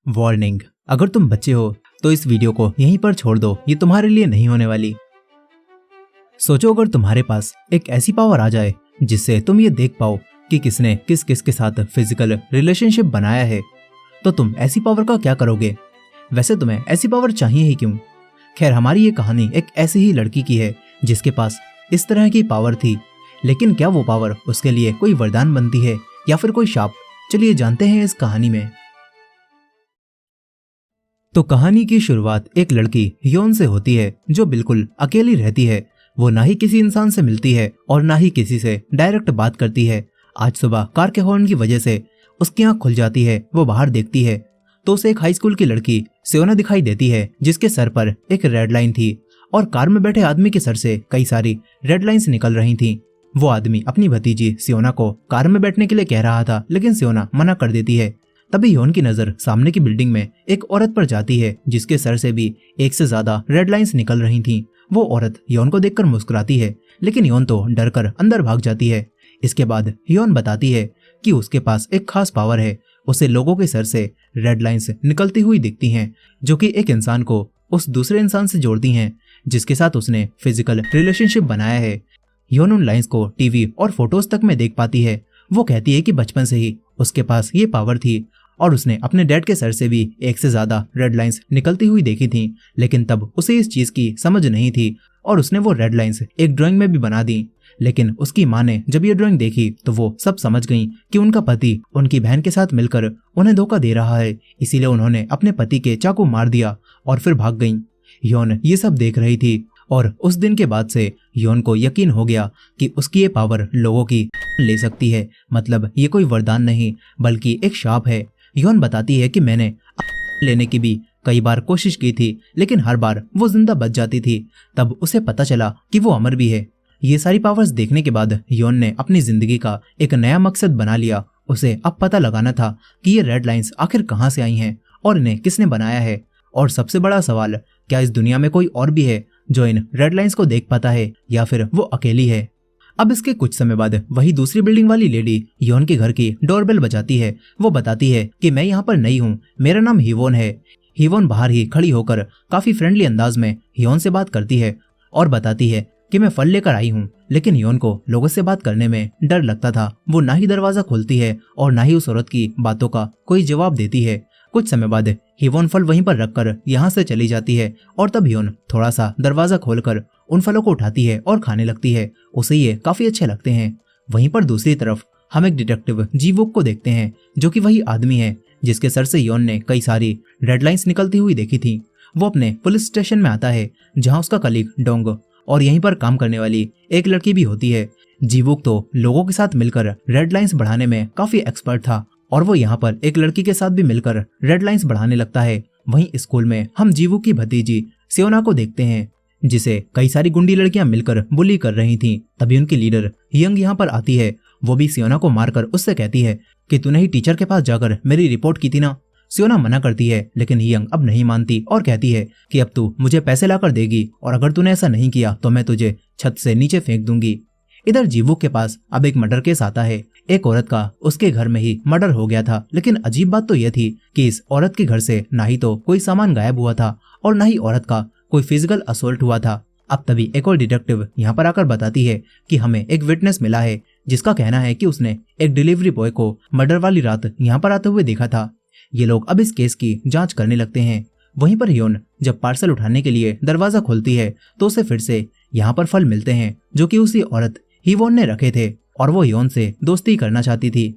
Warning, अगर तुम बच्चे हो तो इस वीडियो को यहीं पर छोड़ दो, ये तुम्हारे लिए नहीं होने वाली। सोचो अगर तुम्हारे पास एक ऐसी पावर आ जाए जिससे तुम ये देख पाओ कि किसने किस किस के साथ फिजिकल रिलेशनशिप बनाया है, तो तुम ऐसी पावर का क्या करोगे? वैसे तुम्हें ऐसी पावर चाहिए ही क्यों? खैर, हमारी ये कहानी एक ऐसी ही लड़की की है जिसके पास इस तरह की पावर थी, लेकिन क्या वो पावर उसके लिए कोई वरदान बनती है या फिर कोई शाप? चलिए जानते हैं इस कहानी में। तो कहानी की शुरुआत एक लड़की ह्योन से होती है जो बिल्कुल अकेली रहती है। वो ना ही किसी इंसान से मिलती है और ना ही किसी से डायरेक्ट बात करती है। आज सुबह कार के हॉर्न की वजह से उसकी आंख खुल जाती है। वो बाहर देखती है तो उसे एक हाई स्कूल की लड़की सियोना दिखाई देती है जिसके सर पर एक रेड लाइन थी और कार में बैठे आदमी के सर से कई सारी रेड लाइंस निकल रही थी। वो आदमी अपनी भतीजी सियोना को कार में बैठने के लिए कह रहा था, लेकिन सियोना मना कर देती है। तभी ह्योन की नजर सामने की बिल्डिंग में एक औरत पर जाती है जिसके सर से भी एक से ज्यादा रेड लाइंस निकल रही थीं। वो औरत ह्योन को देखकर मुस्कुराती है, लेकिन ह्योन तो डर कर अंदर भाग जाती है। इसके बाद ह्योन बताती है कि उसके पास एक खास पावर है। उसे लोगों के सर से रेड लाइंस निकलती हुई दिखती हैं, जो कि एक इंसान को उस दूसरे इंसान से जोड़ती हैं जिसके साथ उसने फिजिकल रिलेशनशिप बनाया है। ह्योन उन लाइंस को टीवी और फोटोज तक में देख पाती है। वो कहती है कि बचपन से ही उसके पास ये पावर थी और उसने अपने डैड के सर से भी एक से ज्यादा रेड लाइंस निकलती हुई देखी थी, लेकिन तब उसे इस चीज की समझ नहीं थी और उसने वो रेड लाइंस एक ड्राइंग में भी बना दी। लेकिन उसकी माँ ने जब ये ड्राइंग देखी तो वो सब समझ गई कि उनका पति उनकी बहन के साथ मिलकर उन्हें धोखा दे रहा है। इसीलिए उन्होंने अपने पति के चाकू मार दिया और फिर भाग गई। ह्योन ये सब देख रही थी और उस दिन के बाद से ह्योन को यकीन हो गया कि उसकी ये पावर लोगों की ले सकती है। मतलब ये कोई वरदान नहीं बल्कि एक शाप है। ह्योन बताती है कि मैंने लेने की भी कई बार कोशिश की थी, लेकिन हर बार वो जिंदा बच जाती थी। तब उसे पता चला कि वो अमर भी है। ये सारी पावर्स देखने के बाद ह्योन ने अपनी जिंदगी का एक नया मकसद बना लिया। उसे अब पता लगाना था कि ये रेड लाइंस आखिर कहाँ से आई हैं और इन्हें किसने बनाया है। और सबसे बड़ा सवाल, क्या इस दुनिया में कोई और भी है जो इन रेड लाइंस को देख पाता है या फिर वो अकेली है? अब इसके कुछ समय बाद वही दूसरी बिल्डिंग वाली लेडी ह्योन के घर की डोरबेल बजाती है। वो बताती है कि मैं यहाँ पर नई हूँ, मेरा नाम ह्योन है। ह्योन बाहर ही खड़ी होकर काफी फ्रेंडली अंदाज में ह्योन से बात करती है और बताती है कि मैं फल लेकर आई हूँ। लेकिन ह्योन को लोगों से बात करने में डर लगता था। वो ना ही दरवाजा खोलती है और ना ही उस औरत की बातों का कोई जवाब देती है। कुछ समय बाद ह्योन फल वहीं पर रखकर यहाँ से चली जाती है और तब ह्योन थोड़ा सा दरवाजा खोलकर उन फलों को उठाती है और खाने लगती है। उसे ये काफी अच्छे लगते हैं। वहीं पर दूसरी तरफ हम एक डिटेक्टिव जीवुक को देखते हैं, जो कि वही आदमी है जिसके सर से ह्योन ने कई सारी रेड लाइंस निकलती हुई देखी थी। वो अपने पुलिस स्टेशन में आता है जहाँ उसका कलीग डोंग और यहीं पर काम करने वाली एक लड़की भी होती है। जीवुक तो लोगों के साथ मिलकर रेड लाइंस बढ़ाने में काफी एक्सपर्ट था और वो यहाँ पर एक लड़की के साथ भी मिलकर रेड लाइंस बढ़ाने लगता है। वहीं स्कूल में हम जीवुक की भतीजी सियोना को देखते हैं जिसे कई सारी गुंडी लड़कियां मिलकर बुली कर रही थीं। तभी उनकी लीडर यंग यहाँ पर आती है। वो भी सियोना को मारकर उससे कहती है कि तूने ही टीचर के पास जाकर मेरी रिपोर्ट की थी ना। सियोना मना करती है, लेकिन यंग अब नहीं मानती और कहती है कि अब तू मुझे पैसे लाकर देगी और अगर तूने ऐसा नहीं किया तो मैं तुझे छत से नीचे फेंक दूंगी। इधर जीवुक के पास अब एक मर्डर केस आता है। एक औरत का उसके घर में ही मर्डर हो गया था, लेकिन अजीब बात तो यह थी कि इस औरत के घर से ना ही तो कोई सामान गायब हुआ था और ना ही औरत का कोई फिजिकल असोल्ट हुआ था। अब तभी एक और डिटेक्टिव यहाँ पर आकर बताती है कि हमें एक विटनेस मिला है जिसका कहना है कि उसने एक डिलीवरी बॉय को मर्डर वाली रात यहाँ पर आते हुए देखा था। ये लोग अब इस केस की जांच करने लगते हैं। वहीं पर ह्योन जब पार्सल उठाने के लिए दरवाजा खोलती है तो उसे फिर से यहाँ पर फल मिलते हैं जो कि उसी औरत ह्योन ने रखे थे और वो ह्योन से दोस्ती करना चाहती थी।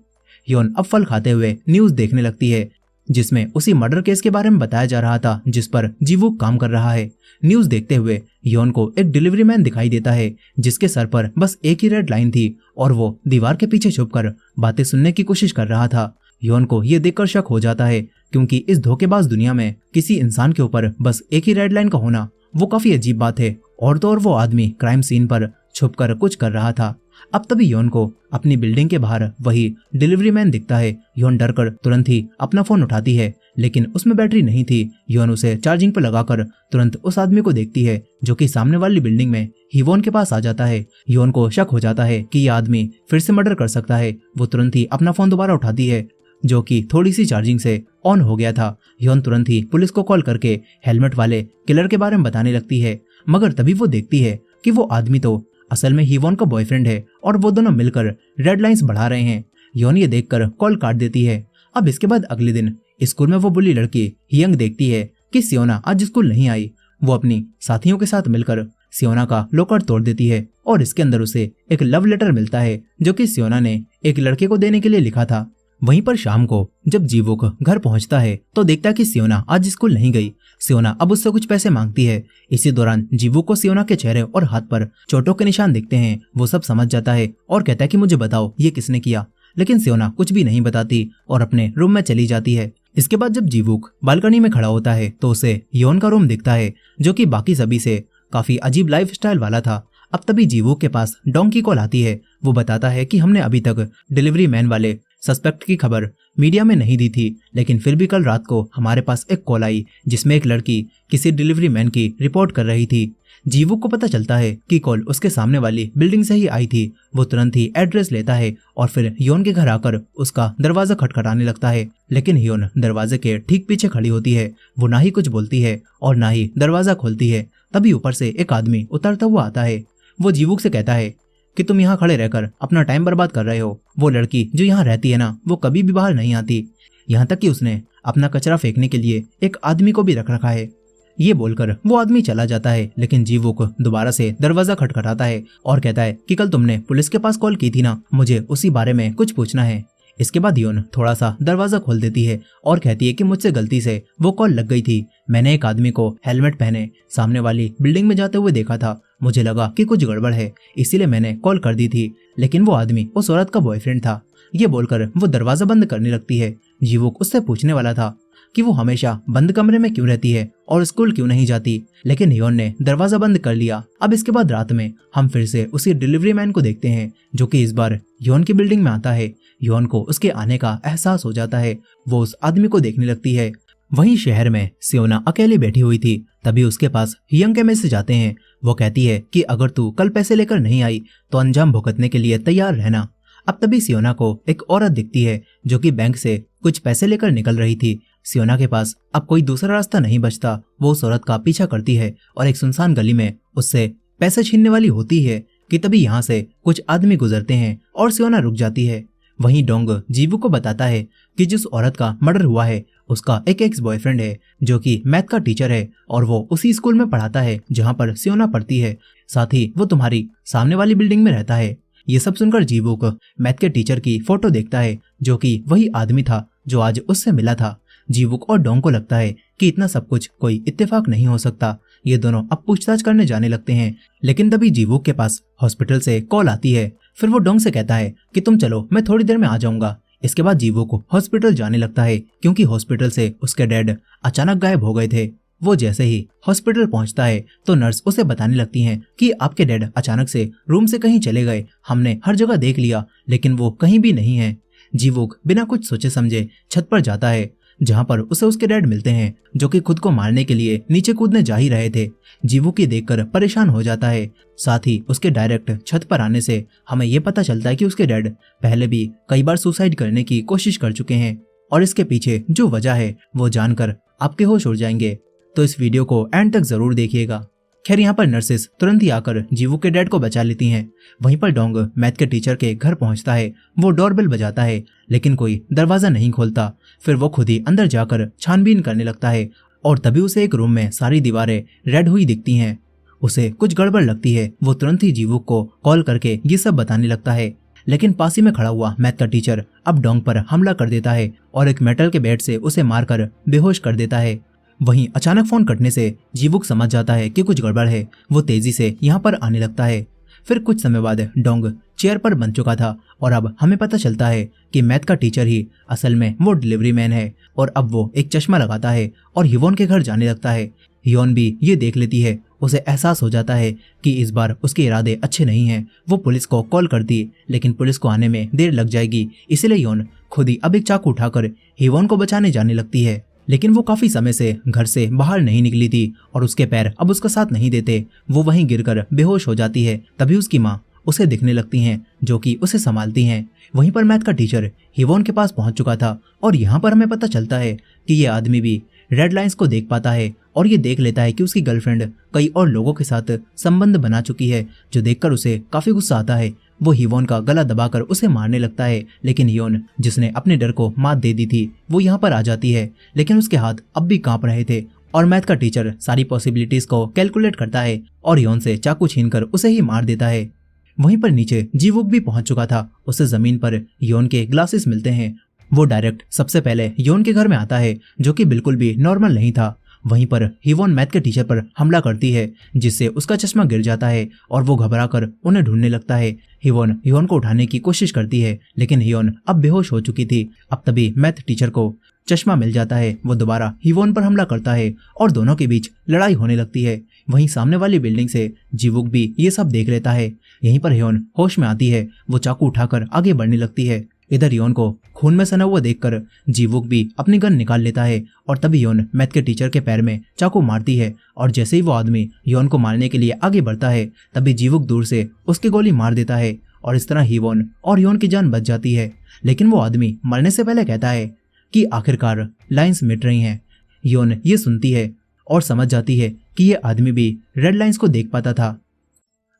ह्योन अब फल खाते हुए न्यूज देखने लगती है जिसमें उसी मर्डर केस के बारे में बताया जा रहा था जिस पर जीवुक काम कर रहा है। न्यूज देखते हुए ह्योन को एक डिलीवरी मैन दिखाई देता है जिसके सर पर बस एक ही रेड लाइन थी और वो दीवार के पीछे छुपकर बातें सुनने की कोशिश कर रहा था। ह्योन को ये देखकर शक हो जाता है क्योंकि इस धोखेबाज दुनिया में किसी इंसान के ऊपर बस एक ही रेड लाइन का होना वो काफी अजीब बात है। और तो और वो आदमी क्राइम सीन पर छुपकर कुछ कर रहा था। अब तभी ह्योन को अपनी बिल्डिंग के बाहर वही डिलीवरी मैन दिखता है। ह्योन डरकर तुरंत ही अपना फोन उठाती है, लेकिन उसमें बैटरी नहीं थी। ह्योन उसे चार्जिंग पर लगाकर तुरंत उस आदमी को देखती है जो कि सामने वाली बिल्डिंग में ह्योन के पास आ जाता है। ह्योन को शक हो जाता है कि यह आदमी फिर से मर्डर कर सकता है। वो तुरंत ही अपना फोन दोबारा उठाती है जो कि थोड़ी सी चार्जिंग से ऑन हो गया था। ह्योन तुरंत ही पुलिस को कॉल करके हेलमेट वाले किलर के बारे में बताने लगती है, मगर तभी वो देखती है कि वो आदमी तो असल में हीवॉन का बॉयफ्रेंड है और वो दोनों मिलकर रेड लाइंस बढ़ा रहे हैं। ह्योन ये देखकर कॉल काट देती है। अब इसके बाद अगले दिन स्कूल में वो बुली लड़की हियंग देखती है कि सियोना आज स्कूल नहीं आई। वो अपनी साथियों के साथ मिलकर सियोना का लॉकर तोड़ देती है और इसके अंदर उसे एक लव लेटर मिलता है जो कि सियोना ने एक लड़के को देने के लिए लिखा था। वहीं पर शाम को जब जीवुक घर पहुंचता है तो देखता है कि सियोना आज स्कूल नहीं गई। सियोना अब उससे कुछ पैसे मांगती है। इसी दौरान जीवुक को सियोना के चेहरे और हाथ पर चोटों के निशान दिखते हैं। वो सब समझ जाता है और कहता है कि मुझे बताओ ये किसने किया, लेकिन सियोना कुछ भी नहीं बताती और अपने रूम में चली जाती है। इसके बाद जब जीवुक बालकनी में खड़ा होता है तो उसे ह्योन का रूम दिखता है जो कि बाकी सभी से काफी अजीब लाइफस्टाइल वाला था। अब तभी जीवुक के पास डोंग की कॉल आती है। वो बताता है कि हमने अभी तक डिलीवरी मैन वाले सस्पेक्ट की खबर मीडिया में नहीं दी थी, लेकिन फिर भी कल रात को हमारे पास एक कॉल आई जिसमें एक लड़की किसी डिलीवरी मैन की रिपोर्ट कर रही थी। जीवुक को पता चलता है कि कॉल उसके सामने वाली बिल्डिंग से ही आई थी। वो तुरंत ही एड्रेस लेता है और फिर ह्योन के घर आकर उसका दरवाजा खटखटाने लगता है, लेकिन ह्योन दरवाजे के ठीक पीछे खड़ी होती है। वो ना ही कुछ बोलती है और ना ही दरवाजा खोलती है। तभी ऊपर से एक आदमी उतरता हुआ आता है। वो जीवुक से कहता है कि तुम यहाँ खड़े रहकर अपना टाइम बर्बाद कर रहे हो। वो लड़की जो यहाँ रहती है ना, वो कभी भी बाहर नहीं आती, यहाँ तक कि उसने अपना कचरा फेंकने के लिए एक आदमी को भी रख रखा है। ये बोलकर वो आदमी चला जाता है, लेकिन जीवुक दोबारा से दरवाजा खटखटाता है और कहता है कि कल तुमने पुलिस के पास कॉल की थी ना, मुझे उसी बारे में कुछ पूछना है। इसके बाद ह्योन थोड़ा सा दरवाजा खोल देती है और कहती है कि मुझसे गलती से वो कॉल लग गई थी। मैंने एक आदमी को हेलमेट पहने सामने वाली बिल्डिंग में जाते हुए देखा था। मुझे लगा कि कुछ गड़बड़ है, इसीलिए मैंने कॉल कर दी थी, लेकिन वो आदमी उस औरत का बॉयफ्रेंड था। ये बोलकर वो दरवाजा बंद करने लगती है। जीवुक उससे पूछने वाला था कि वो हमेशा बंद कमरे में क्यों रहती है और स्कूल क्यों नहीं जाती, लेकिन ह्योन ने दरवाजा बंद कर लिया। अब इसके बाद रात में हम फिर से उसी डिलीवरी मैन को देखते हैं जो कि इस बार ह्योन की बिल्डिंग में आता है। ह्योन को उसके आने का एहसास हो जाता है। वो उस आदमी को देखने लगती है। वहीं शहर में सियोना अकेली बैठी हुई थी। तभी उसके पास हियंग के मैसेज आते हैं। वो कहती है कि अगर तू कल पैसे लेकर नहीं आई तो अंजाम भुगतने के लिए तैयार रहना। अब तभी सियोना को एक औरत दिखती है जो कि बैंक से कुछ पैसे लेकर निकल रही थी। सियोना के पास अब कोई दूसरा रास्ता नहीं बचता। वो उस औरत का पीछा करती है और एक सुनसान गली में उससे पैसे छीनने वाली होती है कि तभी यहाँ से कुछ आदमी गुजरते हैं और सियोना रुक जाती है। वहीं डोंग जीवुक को बताता है कि जिस औरत का मर्डर हुआ है उसका एक एक्स बॉयफ्रेंड है जो कि मैथ का टीचर है और वो उसी स्कूल में पढ़ाता है जहाँ पर सियोना पढ़ती है। साथ ही वो तुम्हारी सामने वाली बिल्डिंग में रहता है। ये सब सुनकर जीवुक मैथ के टीचर की फोटो देखता है जो कि वही आदमी था जो आज उससे मिला था। जीवुक और डोंग को लगता है कि इतना सब कुछ कोई इत्तेफाक नहीं हो सकता। ये दोनों अब पूछताछ करने जाने लगते हैं, लेकिन तभी जीवुक के पास हॉस्पिटल से कॉल आती है। फिर वो डोंग से कहता है कि तुम चलो, मैं थोड़ी देर में आ जाऊंगा। इसके बाद जीवुक हॉस्पिटल जाने लगता है क्योंकि हॉस्पिटल से उसके डैड अचानक गायब हो गए थे। वो जैसे ही हॉस्पिटल पहुंचता है तो नर्स उसे बताने लगती हैं कि आपके डैड अचानक से रूम से कहीं चले गए। हमने हर जगह देख लिया लेकिन वो कहीं भी नहीं है। जीवुक बिना कुछ सोचे समझे छत पर जाता है जहां पर उसे उसके डैड मिलते हैं जो कि खुद को मारने के लिए नीचे कूदने जा ही रहे थे। जीवुक ये देखकर परेशान हो जाता है। साथ ही उसके डायरेक्ट छत पर आने से हमें ये पता चलता है कि उसके डैड पहले भी कई बार सुसाइड करने की कोशिश कर चुके हैं और इसके पीछे जो वजह है वो जानकर आपके होश उड़ जाएंगे। तो इस वीडियो को एंड तक जरूर देखिएगा। खैर यहाँ पर नर्सेस तुरंत ही आकर जीवुक के डैड को बचा लेती हैं। वहीं पर डोंग मैथ के टीचर के घर पहुंचता है। वो डोरबेल बजाता है लेकिन कोई दरवाजा नहीं खोलता। फिर वो खुद ही अंदर जाकर छानबीन करने लगता है और तभी उसे एक रूम में सारी दीवारें रेड हुई दिखती हैं। उसे कुछ गड़बड़ लगती है। वो तुरंत ही जीवुक को कॉल करके ये सब बताने लगता है, लेकिन पास ही में खड़ा हुआ मैथ का टीचर अब डोंग पर हमला कर देता है और एक मेटल के बैट से उसे मारकर बेहोश कर देता है। वहीं अचानक फोन कटने से जीवुक समझ जाता है कि कुछ गड़बड़ है। वो तेजी से यहाँ पर आने लगता है। फिर कुछ समय बाद डोंग चेयर पर बन चुका था और अब हमें पता चलता है कि मैथ का टीचर ही असल में वो डिलीवरी मैन है और अब वो एक चश्मा लगाता है और ह्योन के घर जाने लगता है। ह्योन भी ये देख लेती है। उसे एहसास हो जाता है कि इस बार उसके इरादे अच्छे नहीं हैं। वो पुलिस को कॉल करती लेकिन पुलिस को आने में देर लग जाएगी, इसलिए ह्योन खुद ही अब एक चाकू उठाकर ह्योन को बचाने जाने लगती है। लेकिन वो काफी समय से घर से बाहर नहीं निकली थी और उसके पैर अब उसका साथ नहीं देते। वो वहीं गिरकर बेहोश हो जाती है। तभी उसकी माँ उसे दिखने लगती हैं जो कि उसे संभालती हैं। वहीं पर मैथ का टीचर हिवॉन के पास पहुंच चुका था और यहाँ पर हमें पता चलता है कि ये आदमी भी रेड लाइंस को देख पाता है और ये देख लेता है कि उसकी गर्लफ्रेंड कई और लोगों के साथ संबंध बना चुकी है, जो देखकर उसे काफी गुस्सा आता है। वो हिवॉन का गला दबाकर उसे मारने लगता है, लेकिन हिवॉन जिसने अपने डर को मात दे दी थी वो यहाँ पर आ जाती है, लेकिन उसके हाथ अब भी कांप रहे थे और मैथ का टीचर सारी पॉसिबिलिटीज को कैलकुलेट करता है और हिवॉन से चाकू छीनकर उसे ही मार देता है। वहीं पर नीचे जीवुक भी पहुंच चुका था। उसे जमीन पर हिवॉन के ग्लासेस मिलते हैं। वो डायरेक्ट सबसे पहले हिवॉन के घर में आता है, जो कि बिल्कुल भी नॉर्मल नहीं था। वहीं पर हिवॉन मैथ के टीचर पर हमला करती है, जिससे उसका चश्मा गिर जाता है और वो घबराकर उन्हें ढूंढने लगता है। हिवॉन को उठाने की कोशिश करती है, लेकिन हिवॉन अब बेहोश हो चुकी थी। अब तभी मैथ टीचर को चश्मा मिल जाता है। वो दोबारा हिवॉन पर हमला करता है और दोनों के बीच लड़ाई होने लगती है। वहीं सामने वाली बिल्डिंग से जीवुक भी ये सब देख लेता है। यहीं पर हिवॉन होश में आती है। वो चाकू उठाकर आगे बढ़ने लगती है। इधर हिवॉन को खून में सना हुआ देखकर जीवुक भी अपनी गन निकाल लेता है और तभी हिवॉन मैथ के टीचर के पैर में चाकू मारती है और जैसे ही वो आदमी हिवॉन को मारने के लिए आगे बढ़ता है तभी जीवुक दूर से उसकी गोली मार देता है और इस तरह हिवॉन और हिवॉन की जान बच जाती है। लेकिन वो आदमी मरने से पहले कहता है कि आखिरकार लाइंस मिट रही हैं। हिवॉन ये सुनती है और समझ जाती है कि ये आदमी भी रेड लाइंस को देख पाता था।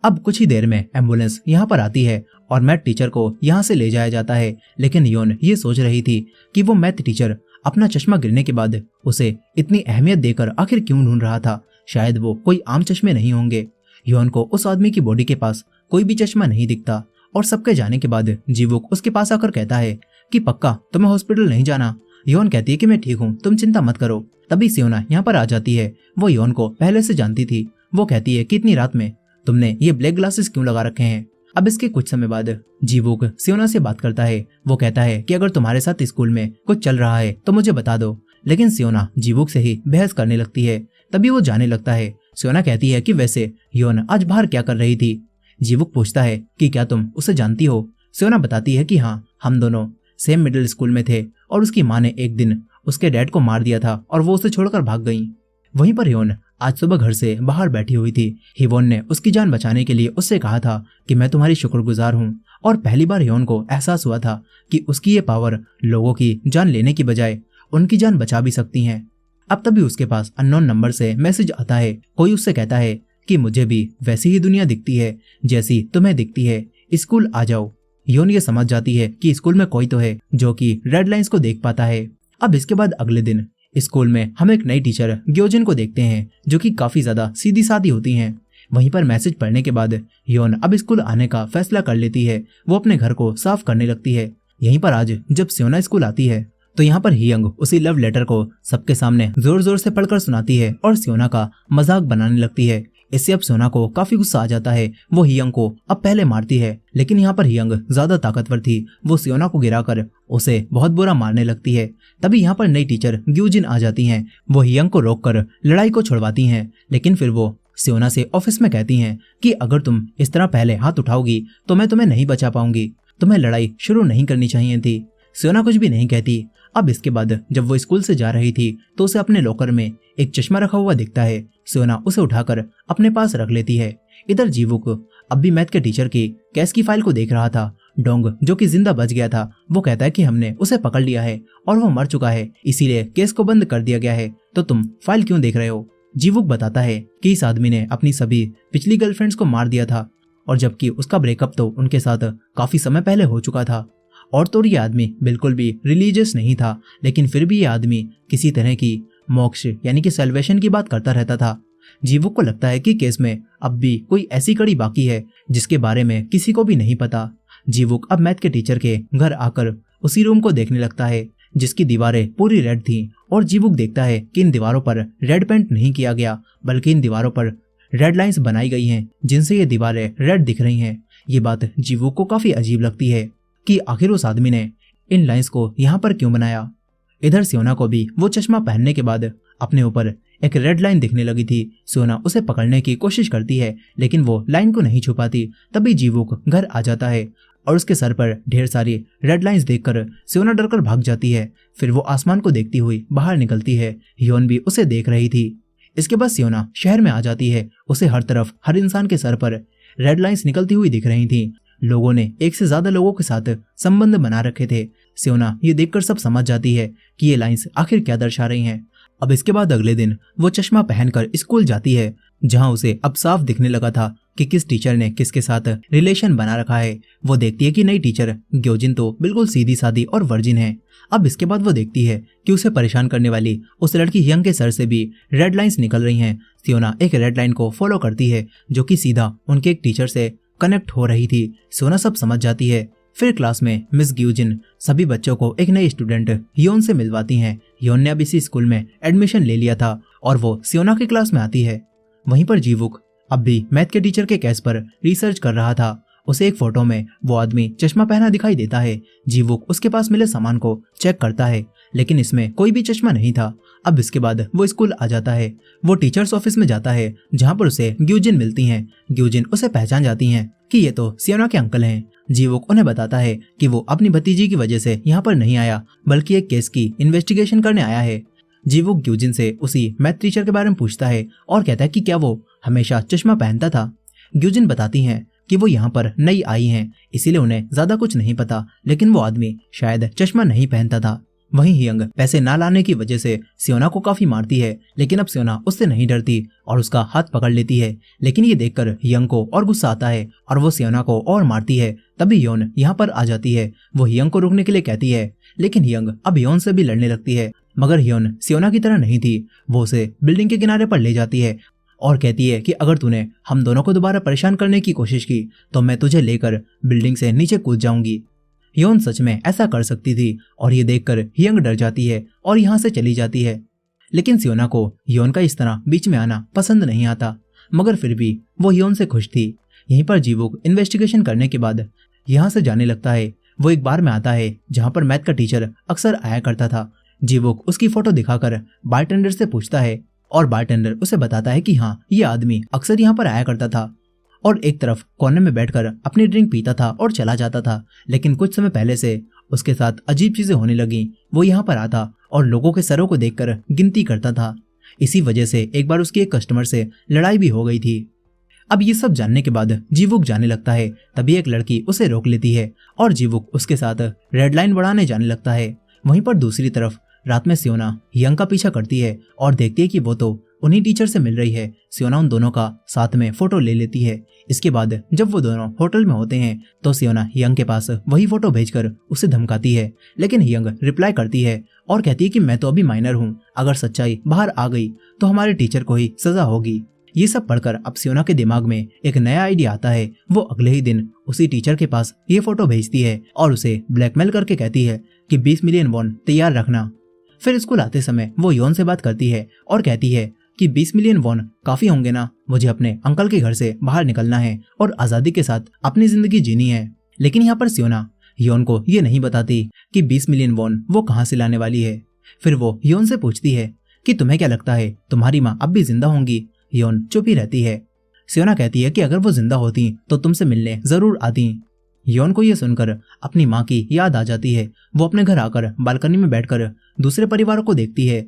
अब कुछ ही देर में एम्बुलेंस यहाँ पर आती है और मैथ टीचर को यहाँ से ले जाया जाता है, लेकिन हिवॉन ये सोच रही थी कि वो मैथ टीचर अपना चश्मा गिरने के बाद उसे इतनी अहमियत देकर आखिर क्यों ढूंढ रहा था। शायद वो कोई आम चश्मे नहीं होंगे। हिवॉन को उस आदमी की बॉडी के पास कोई भी चश्मा नहीं दिखता और सबके जाने के बाद जीवुक उसके पास आकर कहता है कि पक्का तुम्हें हॉस्पिटल नहीं जाना। हिवॉन कहती है कि मैं ठीक हूँ, तुम चिंता मत करो। तभी सियोना यहाँ पर आ जाती है। वो हिवॉन को पहले से जानती थी। वो कहती है कि इतनी रात में तुमने ये ब्लैक ग्लासेस क्यों लगा रखे हैं। अब इसके कुछ समय बाद जीवुक सियोना से बात करता है। वो कहता है कि अगर तुम्हारे साथ स्कूल में कुछ चल रहा है तो मुझे बता दो, लेकिन सियोना जीवुक से ही बहस करने लगती है। तभी वो जाने लगता है। सियोना कहती है कि वैसे हिवॉन आज बाहर क्या कर रही थी। जीवुक पूछता है कि क्या तुम उसे जानती हो। सियोना बताती है कि हाँ, हम दोनों सेम मिडिल स्कूल में थे और उसकी माँ ने एक दिन उसके डैड को मार दिया था और वो उसे छोड़कर भाग गई। वहीं पर हिवॉन आज सुबह घर से बाहर बैठी हुई थी। हिवॉन ने उसकी जान बचाने के लिए उससे कहा था कि मैं तुम्हारी शुक्रगुजार हूँ और पहली बार हिवॉन को एहसास हुआ था कि उसकी ये पावर लोगों की जान लेने की बजाय उनकी जान बचा भी सकती है। अब तभी उसके पास अननोन नंबर से मैसेज आता है। कोई उससे कहता है कि मुझे भी वैसी ही दुनिया दिखती है जैसी तुम्हें दिखती है, स्कूल आ जाओ। हिवॉन ये समझ जाती है कि स्कूल में कोई तो है जो कि रेड लाइंस को देख पाता है। अब इसके बाद अगले दिन स्कूल में हम एक नई टीचर ग्योजिन को देखते हैं, जो कि काफी ज्यादा सीधी सादी होती हैं। वहीं पर मैसेज पढ़ने के बाद हिवॉन अब स्कूल आने का फैसला कर लेती है। वो अपने घर को साफ करने लगती है। यहीं पर आज जब सियोना स्कूल आती है तो यहाँ पर हियंग उसी लव लेटर को सबके सामने जोर जोर से पढ़कर सुनाती है और सियोना का मजाक बनाने लगती है। इससे अब सियोना को काफी गुस्सा आ जाता है। वो हियंग को अब पहले मारती है, लेकिन यहाँ पर हियंग ज्यादा ताकतवर थी। वो सियोना को गिराकर उसे बहुत बुरा मारने लगती है। तभी यहाँ पर नई टीचर ग्यूजिन आ जाती हैं। वो हियंग को रोककर लड़ाई को छुड़वाती हैं, लेकिन फिर वो सियोना से ऑफिस में कहती हैं कि अगर तुम इस तरह पहले हाथ उठाओगी तो मैं तुम्हें नहीं बचा पाऊंगी। तुम्हें लड़ाई शुरू नहीं करनी चाहिए थी। सियोना कुछ भी नहीं कहती। अब इसके बाद जब वो स्कूल से जा रही थी तो उसे अपने लॉकर में एक चश्मा रखा हुआ दिखता है। सियोना उसे उठाकर अपने पास रख लेती है। इधर जीवुक अब भी मैथ के टीचर की केस की फाइल को देख रहा था। डोंग जो कि जिंदा बच गया था, वो कहता है कि हमने उसे पकड़ लिया है और वो मर चुका है, इसीलिए केस को बंद कर दिया गया है। तो तुम फाइल क्यों देख रहे हो। जीवुक बताता है कि इस आदमी ने अपनी सभी पिछली गर्लफ्रेंड्स को मार दिया था और जबकि उसका ब्रेकअप तो उनके साथ काफी समय पहले हो चुका था। और तो ये आदमी बिल्कुल भी रिलीजियस नहीं था, लेकिन फिर भी ये आदमी किसी तरह की मोक्ष यानी कि सैल्वेशन की बात करता रहता था। जीवुक को लगता है कि केस में अब भी कोई ऐसी कड़ी बाकी है जिसके बारे में किसी को भी नहीं पता। जीवुक अब मैथ के टीचर के घर आकर उसी रूम को देखने लगता है जिसकी दीवारें पूरी रेड थी और जीवुक देखता है कि इन दीवारों पर रेड पेंट नहीं किया गया, बल्कि इन दीवारों पर रेड लाइंस बनाई गई हैं जिनसे ये दीवारें रेड दिख रही हैं। ये बात जीवुक को काफी अजीब लगती है कि आखिर उस आदमी ने इन लाइंस को यहाँ पर क्यों बनाया। इधर सियोना को भी वो चश्मा पहनने के बाद अपने ऊपर एक रेड लाइन दिखने लगी थी। सियोना उसे पकड़ने की कोशिश करती है, लेकिन वो लाइन को नहीं छुपाती। तभी जीवुक घर आ जाता है और उसके सर पर ढेर सारी रेड लाइंस देखकर सियोना डरकर भाग जाती है। फिर वो आसमान को देखती हुई बाहर निकलती है। हियॉन भी उसे देख रही थी। इसके बाद सियोना शहर में आ जाती है। उसे हर तरफ हर इंसान के सर पर रेड लाइंस निकलती हुई दिख रही थी। लोगों ने एक से ज्यादा लोगों के साथ संबंध बना रखे थे। सियोना ये देखकर सब समझ जाती है कि ये लाइंस आखिर क्या दर्शा रही हैं। अब इसके बाद अगले दिन वो चश्मा पहनकर स्कूल जाती है, जहां उसे अब साफ दिखने लगा था कि किस टीचर ने किसके साथ रिलेशन बना रखा है। वो देखती है कि नई टीचर ग्योजिन तो बिल्कुल सीधी सादी और वर्जिन है। अब इसके बाद वो देखती है कि उसे परेशान करने वाली उस लड़की यंग के सर से भी रेड लाइंस निकल रही हैं। सियोना एक रेड लाइन को फॉलो करती है जो कि सीधा उनके एक टीचर से कनेक्ट हो रही थी। सियोना सब समझ जाती है। फिर क्लास में मिस ग्यूजिन सभी बच्चों को एक नए स्टूडेंट योन से मिलवाती हैं। योन ने अब इसी स्कूल में एडमिशन ले लिया था और वो सियोना की क्लास में आती है। वहीं पर जीवुक अब भी मैथ के टीचर के केस पर रिसर्च कर रहा था। उसे एक फोटो में वो आदमी चश्मा पहना दिखाई देता है। जीवुक उसके पास मिले सामान को चेक करता है, लेकिन इसमें कोई भी चश्मा नहीं था। अब इसके बाद वो स्कूल आ जाता है। वो टीचर्स ऑफिस में जाता है, जहाँ पर उसे ग्यूजिन मिलती हैं। ग्यूजिन उसे पहचान जाती हैं कि ये तो सियोना के अंकल हैं। जीवुक उन्हें बताता है कि वो अपनी भतीजी की वजह से यहाँ पर नहीं आया, बल्कि एक केस की इन्वेस्टिगेशन करने आया है। जीवुक ग्यूजिन से उसी मैथ टीचर के बारे में पूछता है और कहता है कि क्या वो हमेशा चश्मा पहनता था। ग्यूजिन बताती हैं कि वो यहाँ पर नई आई हैं, इसीलिए उन्हें ज्यादा कुछ नहीं पता, लेकिन वो आदमी शायद चश्मा नहीं पहनता था। वहीं हियंग पैसे ना लाने की वजह से सियोना को काफी मारती है, लेकिन अब सियोना उससे नहीं डरती और उसका हाथ पकड़ लेती है। लेकिन ये देखकर हियंग को और गुस्सा आता है और वो सियोना को और मारती है। तभी योन यहाँ पर आ जाती है। वो हियंग को रोकने के लिए कहती है, लेकिन हियंग अब योन से भी लड़ने लगती है। मगर हियोन सियोना की तरह नहीं थी। वो उसे बिल्डिंग के किनारे पर ले जाती है और कहती है कि अगर तूने हम दोनों को दोबारा परेशान करने की कोशिश की तो मैं तुझे लेकर बिल्डिंग से नीचे कूद जाऊंगी। योन सच में ऐसा कर सकती थी और ये देखकर हियंग डर जाती है और यहाँ से चली जाती है। लेकिन सियोना को योन का इस तरह बीच में आना पसंद नहीं आता, मगर फिर भी वो योन से खुश थी। यहीं पर जीवुक इन्वेस्टिगेशन करने के बाद यहाँ से जाने लगता है। वो एक बार में आता है जहाँ पर मैथ का टीचर अक्सर आया करता था। जीवुक उसकी फोटो दिखाकर बारटेंडर से पूछता है और बारटेंडर उसे बताता है कि हाँ, ये आदमी अक्सर यहाँ पर आया करता था और एक तरफ कोने में बैठकर अपनी ड्रिंक पीता था और चला जाता था। लेकिन कुछ समय पहले से उसके साथ अजीब चीजें होने लगी। वो यहाँ पर आता और लोगों के सरों को देखकर गिनती करता था। इसी वजह से एक बार उसकी एक कस्टमर से लड़ाई भी हो गई थी। अब ये सब जानने के बाद जीवुक जाने लगता है। तभी एक लड़की उसे रोक लेती है और जीवुक उसके साथ रेड लाइन बढ़ाने जाने लगता है। वहीं पर दूसरी तरफ रात में सियोना हियंग का पीछा करती है और देखती है कि वो तो उन्हीं टीचर से मिल रही है। सियोना उन दोनों का साथ में फोटो ले लेती है। इसके बाद जब वो दोनों होटल में होते हैं तो सियोना हियंग के पास वही फोटो भेजकर उसे धमकाती है, लेकिन हियंग रिप्लाई करती है और कहती है कि मैं तो अभी माइनर हूँ, अगर सच्चाई बाहर आ गई तो हमारे टीचर को ही सजा होगी। ये सब पढ़कर अब सियोना के दिमाग में एक नया आइडिया आता है। वो अगले ही दिन उसी टीचर के पास ये फोटो भेजती है और उसे ब्लैकमेल करके कहती है कि 20 मिलियन वॉन तैयार रखना। फिर स्कूल आते समय वो योन से बात करती है और कहती है कि 20 मिलियन वॉन काफी होंगे ना, मुझे अपने अंकल के घर से बाहर निकलना है और आजादी के साथ अपनी जिंदगी जीनी है। लेकिन यहाँ पर सियोना योन को ये नहीं बताती कि 20 मिलियन वॉन वो कहाँ से लाने वाली है। फिर वो योन से पूछती है कि तुम्हें क्या लगता है तुम्हारी माँ अब भी जिंदा होंगी। योन चुप ही रहती है। सियोना कहती है कि अगर वो जिंदा होती तो तुमसे मिलने जरूर आती। योन को यह सुनकर अपनी माँ की याद आ जाती है। वो अपने घर आकर बालकनी में बैठकर दूसरे परिवारों को देखती है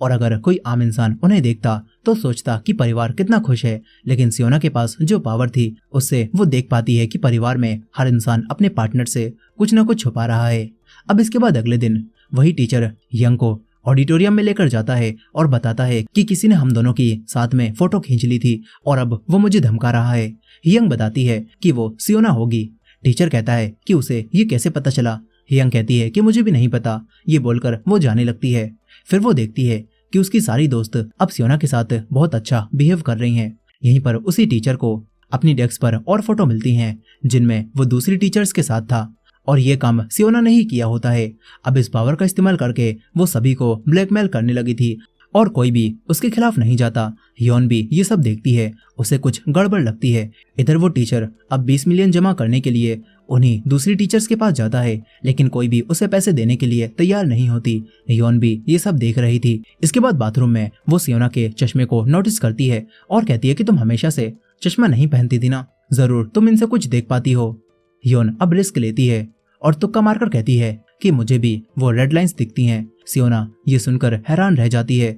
और अगर कोई आम इंसान उन्हें देखता तो सोचता कि परिवार कितना खुश है। लेकिन सियोना के पास जो पावर थी उससे वो देख पाती है कि परिवार में हर इंसान अपने पार्टनर से कुछ न कुछ छुपा रहा है। अब इसके बाद अगले दिन वही टीचर यंग को ऑडिटोरियम में लेकर जाता है और बताता है कि किसी ने हम दोनों की साथ में फोटो खींच ली थी और अब वो मुझे धमका रहा है। यंग बताती है कि वो सियोना होगी। टीचर कहता है कि उसे ये कैसे पता चला। यंग कहती है कि मुझे भी नहीं पता। ये बोलकर वो जाने लगती है। फिर वो देखती है कि उसकी सारी दोस्त अब सियोना के साथ बहुत अच्छा बिहेव कर रही हैं। यहीं पर उसी टीचर को अपनी डेस्क पर और फोटो मिलती हैं जिनमें वो दूसरी टीचर्स के साथ था और ये काम सियोना ने ही किया होता है। अब इस पावर का इस्तेमाल करके वो सभी को ब्लैकमेल करने लगी थी और कोई भी उसके खिलाफ नहीं जाता। योन भी ये सब देखती है, उसे कुछ गड़बड़ लगती है। इधर वो टीचर अब 20 मिलियन जमा करने के लिए उन्हीं दूसरी टीचर्स के पास जाता है, लेकिन कोई भी उसे पैसे देने के लिए तैयार नहीं होती। योन भी ये सब देख रही थी। इसके बाद बाथरूम में वो सियोना के चश्मे को नोटिस करती है और कहती है कि तुम हमेशा से चश्मा नहीं पहनती थी ना, जरूर तुम इनसे कुछ देख पाती हो। योन अब रिस्क लेती है और तुक्का मारकर कहती है कि मुझे भी वो रेड लाइंस दिखती हैं। सियोना ये सुनकर हैरान रह जाती है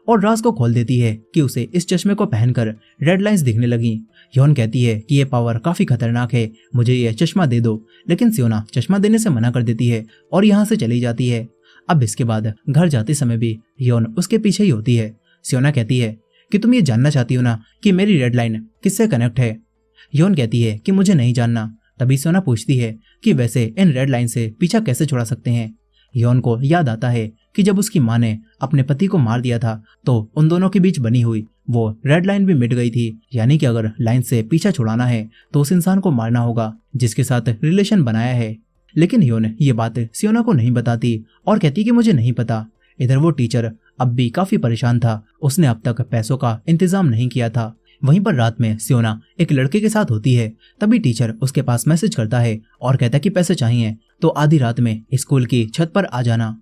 और राज को खोल देती है कि उसे इस चश्मे को पहनकर रेड लाइंस दिखने लगी। ह्योन कहती है कि ये पावर काफी खतरनाक है, मुझे ये चश्मा दे दो, लेकिन सियोना चश्मा देने से मना कर देती है और यहाँ से चली जाती है। अब इसके बाद घर जाते समय भी ह्योन उसके पीछे ही होती है। सियोना कहती है कि तुम ये जानना चाहती हो ना कि मेरी रेड लाइन किससे कनेक्ट है। ह्योन कहती है कि मुझे नहीं जानना। तभी सियोना पूछती है कि वैसे इन रेड लाइन से पीछा कैसे छुड़ा सकते हैं। ह्योन को याद आता है कि जब उसकी माँ ने अपने पति को मार दिया था तो उन दोनों के बीच बनी हुई वो रेड लाइन भी मिट गई थी। यानी कि अगर लाइन से पीछा छुड़ाना है तो उस इंसान को मारना होगा जिसके साथ रिलेशन बनाया है। लेकिन ह्योन ये बात सियोना को नहीं बताती और कहती कि मुझे नहीं पता। इधर वो टीचर अब भी काफी परेशान था, उसने अब तक पैसों का इंतजाम नहीं किया था। वहीं पर रात में सियोना एक लड़के के साथ होती है। तभी टीचर उसके पास मैसेज करता है और कहता है कि पैसे चाहिए तो आधी रात में स्कूल की छत पर आ जाना।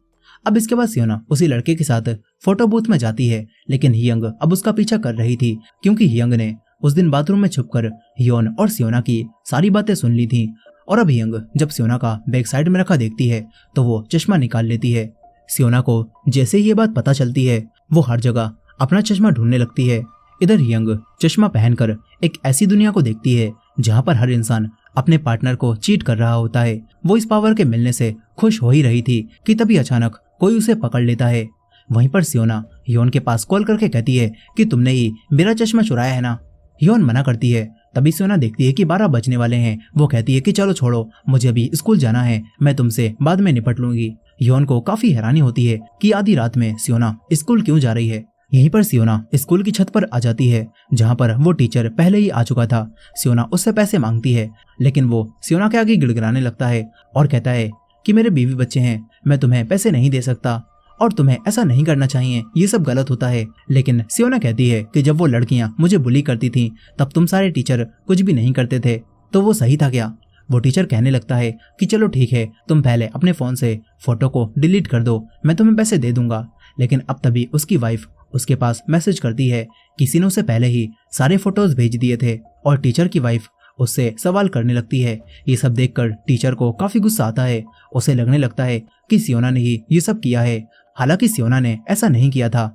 अब इसके बाद सियोना उसी लड़के के साथ फोटो बूथ में जाती है, लेकिन हियंग अब उसका पीछा कर रही थी क्योंकि हियंग ने उस दिन बाथरूम में छुपकर ह्योन और सियोना की सारी बातें सुन ली थी। और अब हियंग जब सियोना का बैक साइड में रखा देखती है तो वो चश्मा निकाल लेती है। सियोना को जैसे ही ये बात पता चलती है वो हर जगह अपना चश्मा ढूंढने लगती है। इधर हियंग चश्मा पहनकर एक ऐसी दुनिया को देखती है जहाँ पर हर इंसान अपने पार्टनर को चीट कर रहा होता है। वो इस पावर के मिलने से खुश हो ही रही थी कि तभी अचानक कोई उसे पकड़ लेता है। वहीं पर सियोना ह्योन के पास कॉल करके कहती है कि तुमने ही मेरा चश्मा चुराया है ना। ह्योन मना करती है। तभी सियोना देखती है कि 12 बजने वाले हैं। वो कहती है कि चलो छोड़ो, मुझे अभी स्कूल जाना है, मैं तुमसे बाद में निपट लूंगी। ह्योन को काफी हैरानी होती है कि आधी रात में सियोना स्कूल क्यों जा रही है। यहीं पर सियोना स्कूल की छत पर आ जाती है जहाँ पर वो टीचर पहले ही आ चुका था। सियोना उससे पैसे मांगती है लेकिन वो सियोना के आगे गिड़गिड़ाने लगता है और कहता है कि मेरे बीवी बच्चे हैं, मैं तुम्हें पैसे नहीं दे सकता और तुम्हें ऐसा नहीं करना चाहिए, ये सब गलत होता है। लेकिन सियोना कहती है कि जब वो लड़कियां मुझे बुली करती थीं तब तुम सारे टीचर कुछ भी नहीं करते थे, तो वो सही था क्या। वो टीचर कहने लगता है कि चलो ठीक है, तुम पहले अपने फोन से फोटो को डिलीट कर दो, मैं तुम्हें पैसे दे दूंगा। लेकिन अब तभी उसकी वाइफ उसके पास मैसेज करती है, किसी ने उसे पहले ही सारे फोटोज भेज दिए थे और टीचर की वाइफ उससे सवाल करने लगती है। ये सब देखकर टीचर को काफी गुस्सा आता है। उसे लगने लगता है कि सियोना ने ही ये सब किया है, हालांकि सियोना ने ऐसा नहीं किया था।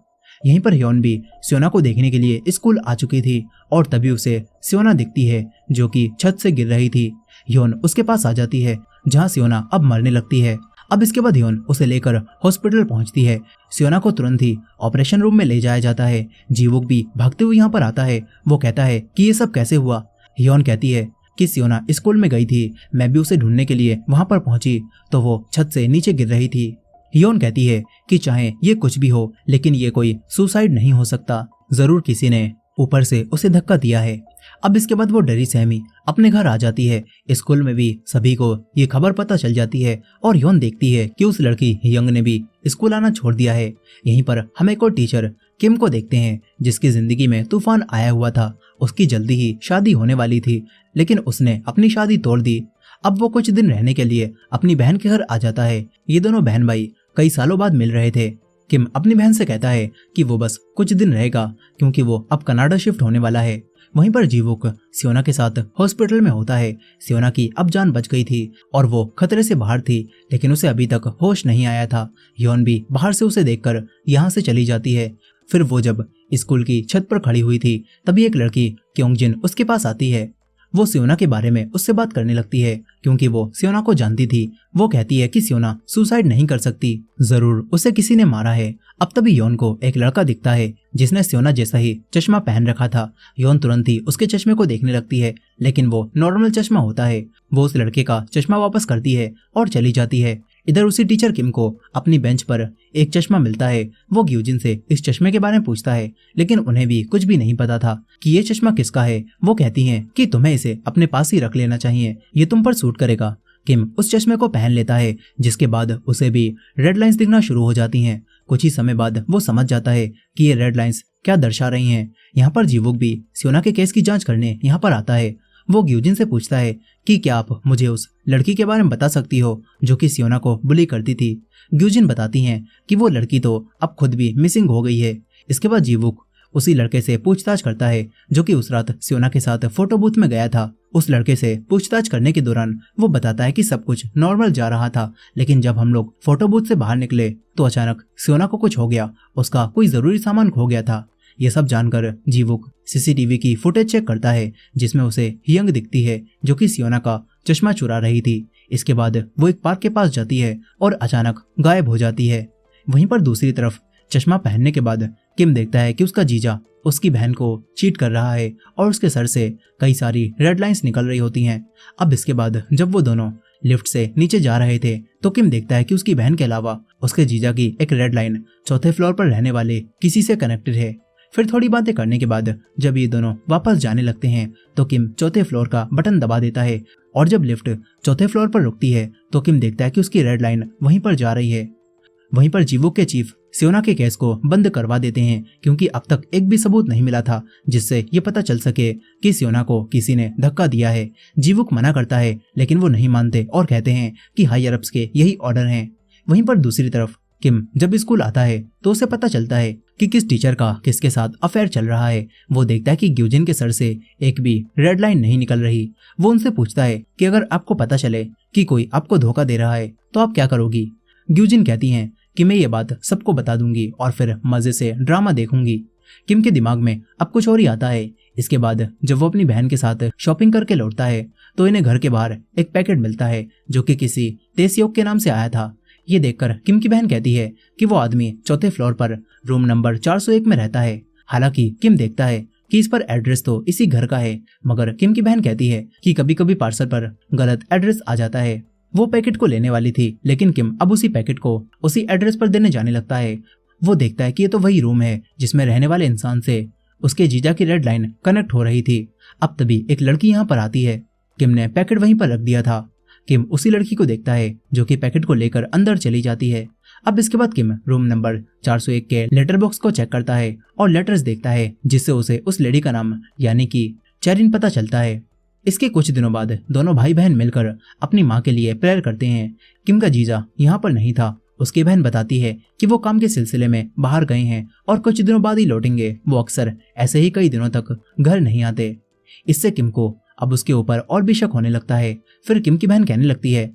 यहीं पर ह्योन भी सियोना को देखने के लिए स्कूल आ चुकी थी और तभी उसे सियोना दिखती है जो कि छत से गिर रही थी। ह्योन उसके पास आ जाती है जहाँ सियोना अब मरने लगती है। अब इसके बाद ह्योन उसे लेकर हॉस्पिटल पहुंचती है। सियोना को तुरंत ही ऑपरेशन रूम में ले जाया जाता है। जीवुक भी भागते हुए यहाँ पर आता है। वो कहता है कि ये सब कैसे हुआ। ह्योन कहती है कि सियोना स्कूल में गई थी, मैं भी उसे ढूंढने के लिए वहां पर पहुंची तो वो छत से नीचे गिर रही थी। ह्योन कहती है कि चाहे ये कुछ भी हो लेकिन ये कोई सुसाइड नहीं हो सकता, जरूर किसी ने ऊपर से उसे धक्का दिया है। अब इसके बाद वो डरी सहमी अपने घर आ जाती है। स्कूल में भी सभी को ये खबर पता चल जाती है और ह्योन देखती है कि उस लड़की हियंग ने भी स्कूल आना छोड़ दिया है। यहीं पर हम एक और टीचर किम को देखते हैं जिसकी जिंदगी में तूफान आया हुआ था। उसकी जल्दी ही शादी होने वाली थी लेकिन उसने अपनी शादी तोड़ दी। अब वो कुछ दिन रहने के लिए अपनी बहन के घर आ जाता है। ये दोनों बहन भाई कई सालों बाद मिल रहे थे। किम अपनी बहन से कहता है कि वो बस कुछ दिन रहेगा क्योंकि वो अब कनाडा शिफ्ट होने वाला है। वहीं पर जीवुक सियोना के साथ हॉस्पिटल में होता है। सियोना की अब जान बच गई थी और वो खतरे से बाहर थी लेकिन उसे अभी तक होश नहीं आया था। ह्योन भी बाहर से उसे देखकर यहाँ से चली जाती है। फिर वो जब स्कूल की छत पर खड़ी हुई थी तभी एक लड़की क्योंगजिन उसके पास आती है। वो सियोना के बारे में उससे बात करने लगती है क्योंकि वो सियोना को जानती थी। वो कहती है कि सियोना सुसाइड नहीं कर सकती, जरूर उसे किसी ने मारा है। अब तभी ह्योन को एक लड़का दिखता है जिसने सियोना जैसा ही चश्मा पहन रखा था। ह्योन तुरंत ही उसके चश्मे को देखने लगती है लेकिन वो नॉर्मल चश्मा होता है। वो उस लड़के का चश्मा वापस करती है और चली जाती है। इधर उसी टीचर किम को अपनी बेंच पर एक चश्मा मिलता है। वो ग्यूजिन से इस चश्मे के बारे में पूछता है लेकिन उन्हें भी कुछ भी नहीं पता था कि ये चश्मा किसका है। वो कहती हैं कि तुम्हें इसे अपने पास ही रख लेना चाहिए, ये तुम पर सूट करेगा। किम उस चश्मे को पहन लेता है जिसके बाद उसे भी रेड लाइंस दिखना शुरू हो जाती हैं। कुछ ही समय बाद वो समझ जाता है कि ये रेड लाइंस क्या दर्शा रही हैं। यहाँ पर जीवुक भी सियोना के केस की जांच करने यहाँ पर आता है। वो ग्यूजिन से पूछता है कि क्या आप मुझे उस लड़की के बारे में बता सकती हो जो कि सियोना को बुली करती थी। ग्यूजिन बताती हैं कि वो लड़की तो अब खुद भी मिसिंग हो गई है। इसके बाद जीवुक उसी लड़के से पूछताछ करता है जो कि उस रात सियोना के साथ फोटो बूथ में गया था। उस लड़के से पूछताछ करने के दौरान वो बताता है कि सब कुछ नॉर्मल जा रहा था, लेकिन जब हम लोग फोटो बूथ से बाहर निकले तो अचानक सियोना को कुछ हो गया, उसका कोई जरूरी सामान खो गया था। ये सब जानकर जीवुक सीसीटीवी की फुटेज चेक करता है जिसमें उसे यंग दिखती है जो कि सियोना का चश्मा चुरा रही थी। इसके बाद वो एक पार्क के पास जाती है और अचानक गायब हो जाती है। वहीं पर दूसरी तरफ चश्मा पहनने के बाद किम देखता है कि उसका जीजा उसकी बहन को चीट कर रहा है और उसके सर से कई सारी रेड लाइंस निकल रही होती हैं। अब इसके बाद जब वो दोनों लिफ्ट से नीचे जा रहे थे तो किम देखता है कि उसकी बहन के अलावा उसके जीजा की एक रेड लाइन चौथे फ्लोर पर रहने वाले किसी से कनेक्टेड है। फिर थोड़ी बातें करने के बाद जब ये दोनों वापस जाने लगते हैं तो किम चौथे फ्लोर का बटन दबा देता है और जब लिफ्ट चौथे फ्लोर पर रुकती है तो किम देखता है कि उसकी रेड लाइन वहीं पर जा रही है। वहीं पर जीवुक के चीफ सियोना के केस को बंद करवा देते हैं क्योंकि अब तक एक भी सबूत नहीं मिला था जिससे ये पता चल सके कि सियोना को किसी ने धक्का दिया है। जीवुक मना करता है लेकिन वो नहीं मानते और कहते हैं कि हायर अप्स के यही ऑर्डर हैं। वहीं पर दूसरी तरफ किम जब स्कूल आता है तो उसे पता चलता है कि किस टीचर का किसके साथ अफेयर चल रहा है। वो देखता है कि ग्यूजिन के सर से एक भी रेड लाइन नहीं निकल रही। वो उनसे पूछता है कि अगर आपको पता चले कि कोई आपको धोखा दे रहा है तो आप क्या करोगी। ग्यूजिन कहती हैं कि मैं ये बात सबको बता दूंगी और फिर मजे से ड्रामा देखूंगी। किम के दिमाग में अब कुछ और ही आता है। इसके बाद जब वो अपनी बहन के साथ शॉपिंग करके लौटता है तो इन्हें घर के बाहर एक पैकेट मिलता है जो कि किसी तेसियोक के नाम से आया था। ये देखकर किम की बहन कहती है कि वो आदमी चौथे फ्लोर पर रूम नंबर 401 में रहता है। हालांकि किम देखता है कि इस पर एड्रेस तो इसी घर का है, मगर किम की बहन कहती है कि कभी कभी पार्सल पर गलत एड्रेस आ जाता है। वो पैकेट को लेने वाली थी लेकिन किम अब उसी पैकेट को उसी एड्रेस पर देने जाने लगता है। वो देखता है कि ये तो वही रूम है जिसमें रहने वाले इंसान से उसके जीजा की रेड लाइन कनेक्ट हो रही थी। अब तभी एक लड़की यहाँ पर आती है। किम ने पैकेट वहीं पर रख दिया था। किम उसी लड़की को देखता है जो कि पैकेट को लेकर अंदर चली जाती है। अब इसके बाद किम रूम नंबर 401 के लेटर बॉक्स को चेक करता है और लेटर्स देखता है जिससे उसे उस लेडी का नाम यानी कि चेरिन पता चलता है। इसके कुछ दिनों बाद दोनों भाई बहन मिलकर अपनी माँ के लिए प्रेयर करते हैं। किम का जीजा यहाँ पर नहीं था। उसकी बहन बताती है कि वो काम के सिलसिले में बाहर गए हैं और कुछ दिनों बाद ही लौटेंगे। वो अक्सर ऐसे ही कई दिनों तक घर नहीं आते। इससे किम को अब उसके ऊपर और भी शक होने लगता है। फिर किम की बहन कहने लगती है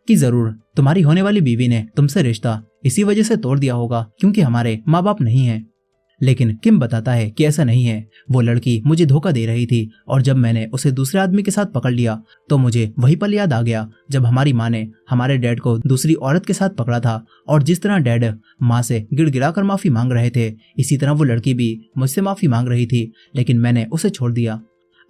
कि जरूर तुम्हारी होने वाली बीवी ने तुमसे रिश्ता इसी वजह से तोड़ दिया होगा क्योंकि हमारे माँ बाप नहीं हैं। लेकिन किम बताता है कि ऐसा नहीं है, वो लड़की मुझे धोखा दे रही थी और जब मैंने उसे दूसरे आदमी के साथ पकड़ लिया तो मुझे वही पल याद आ गया जब हमारी माँ ने हमारे डैड को दूसरी औरत के साथ पकड़ा था। और जिस तरह डैड माँ से गिड़गिड़ाकर माफी मांग रहे थे इसी तरह वो लड़की भी मुझसे माफी मांग रही थी, लेकिन मैंने उसे छोड़ दिया।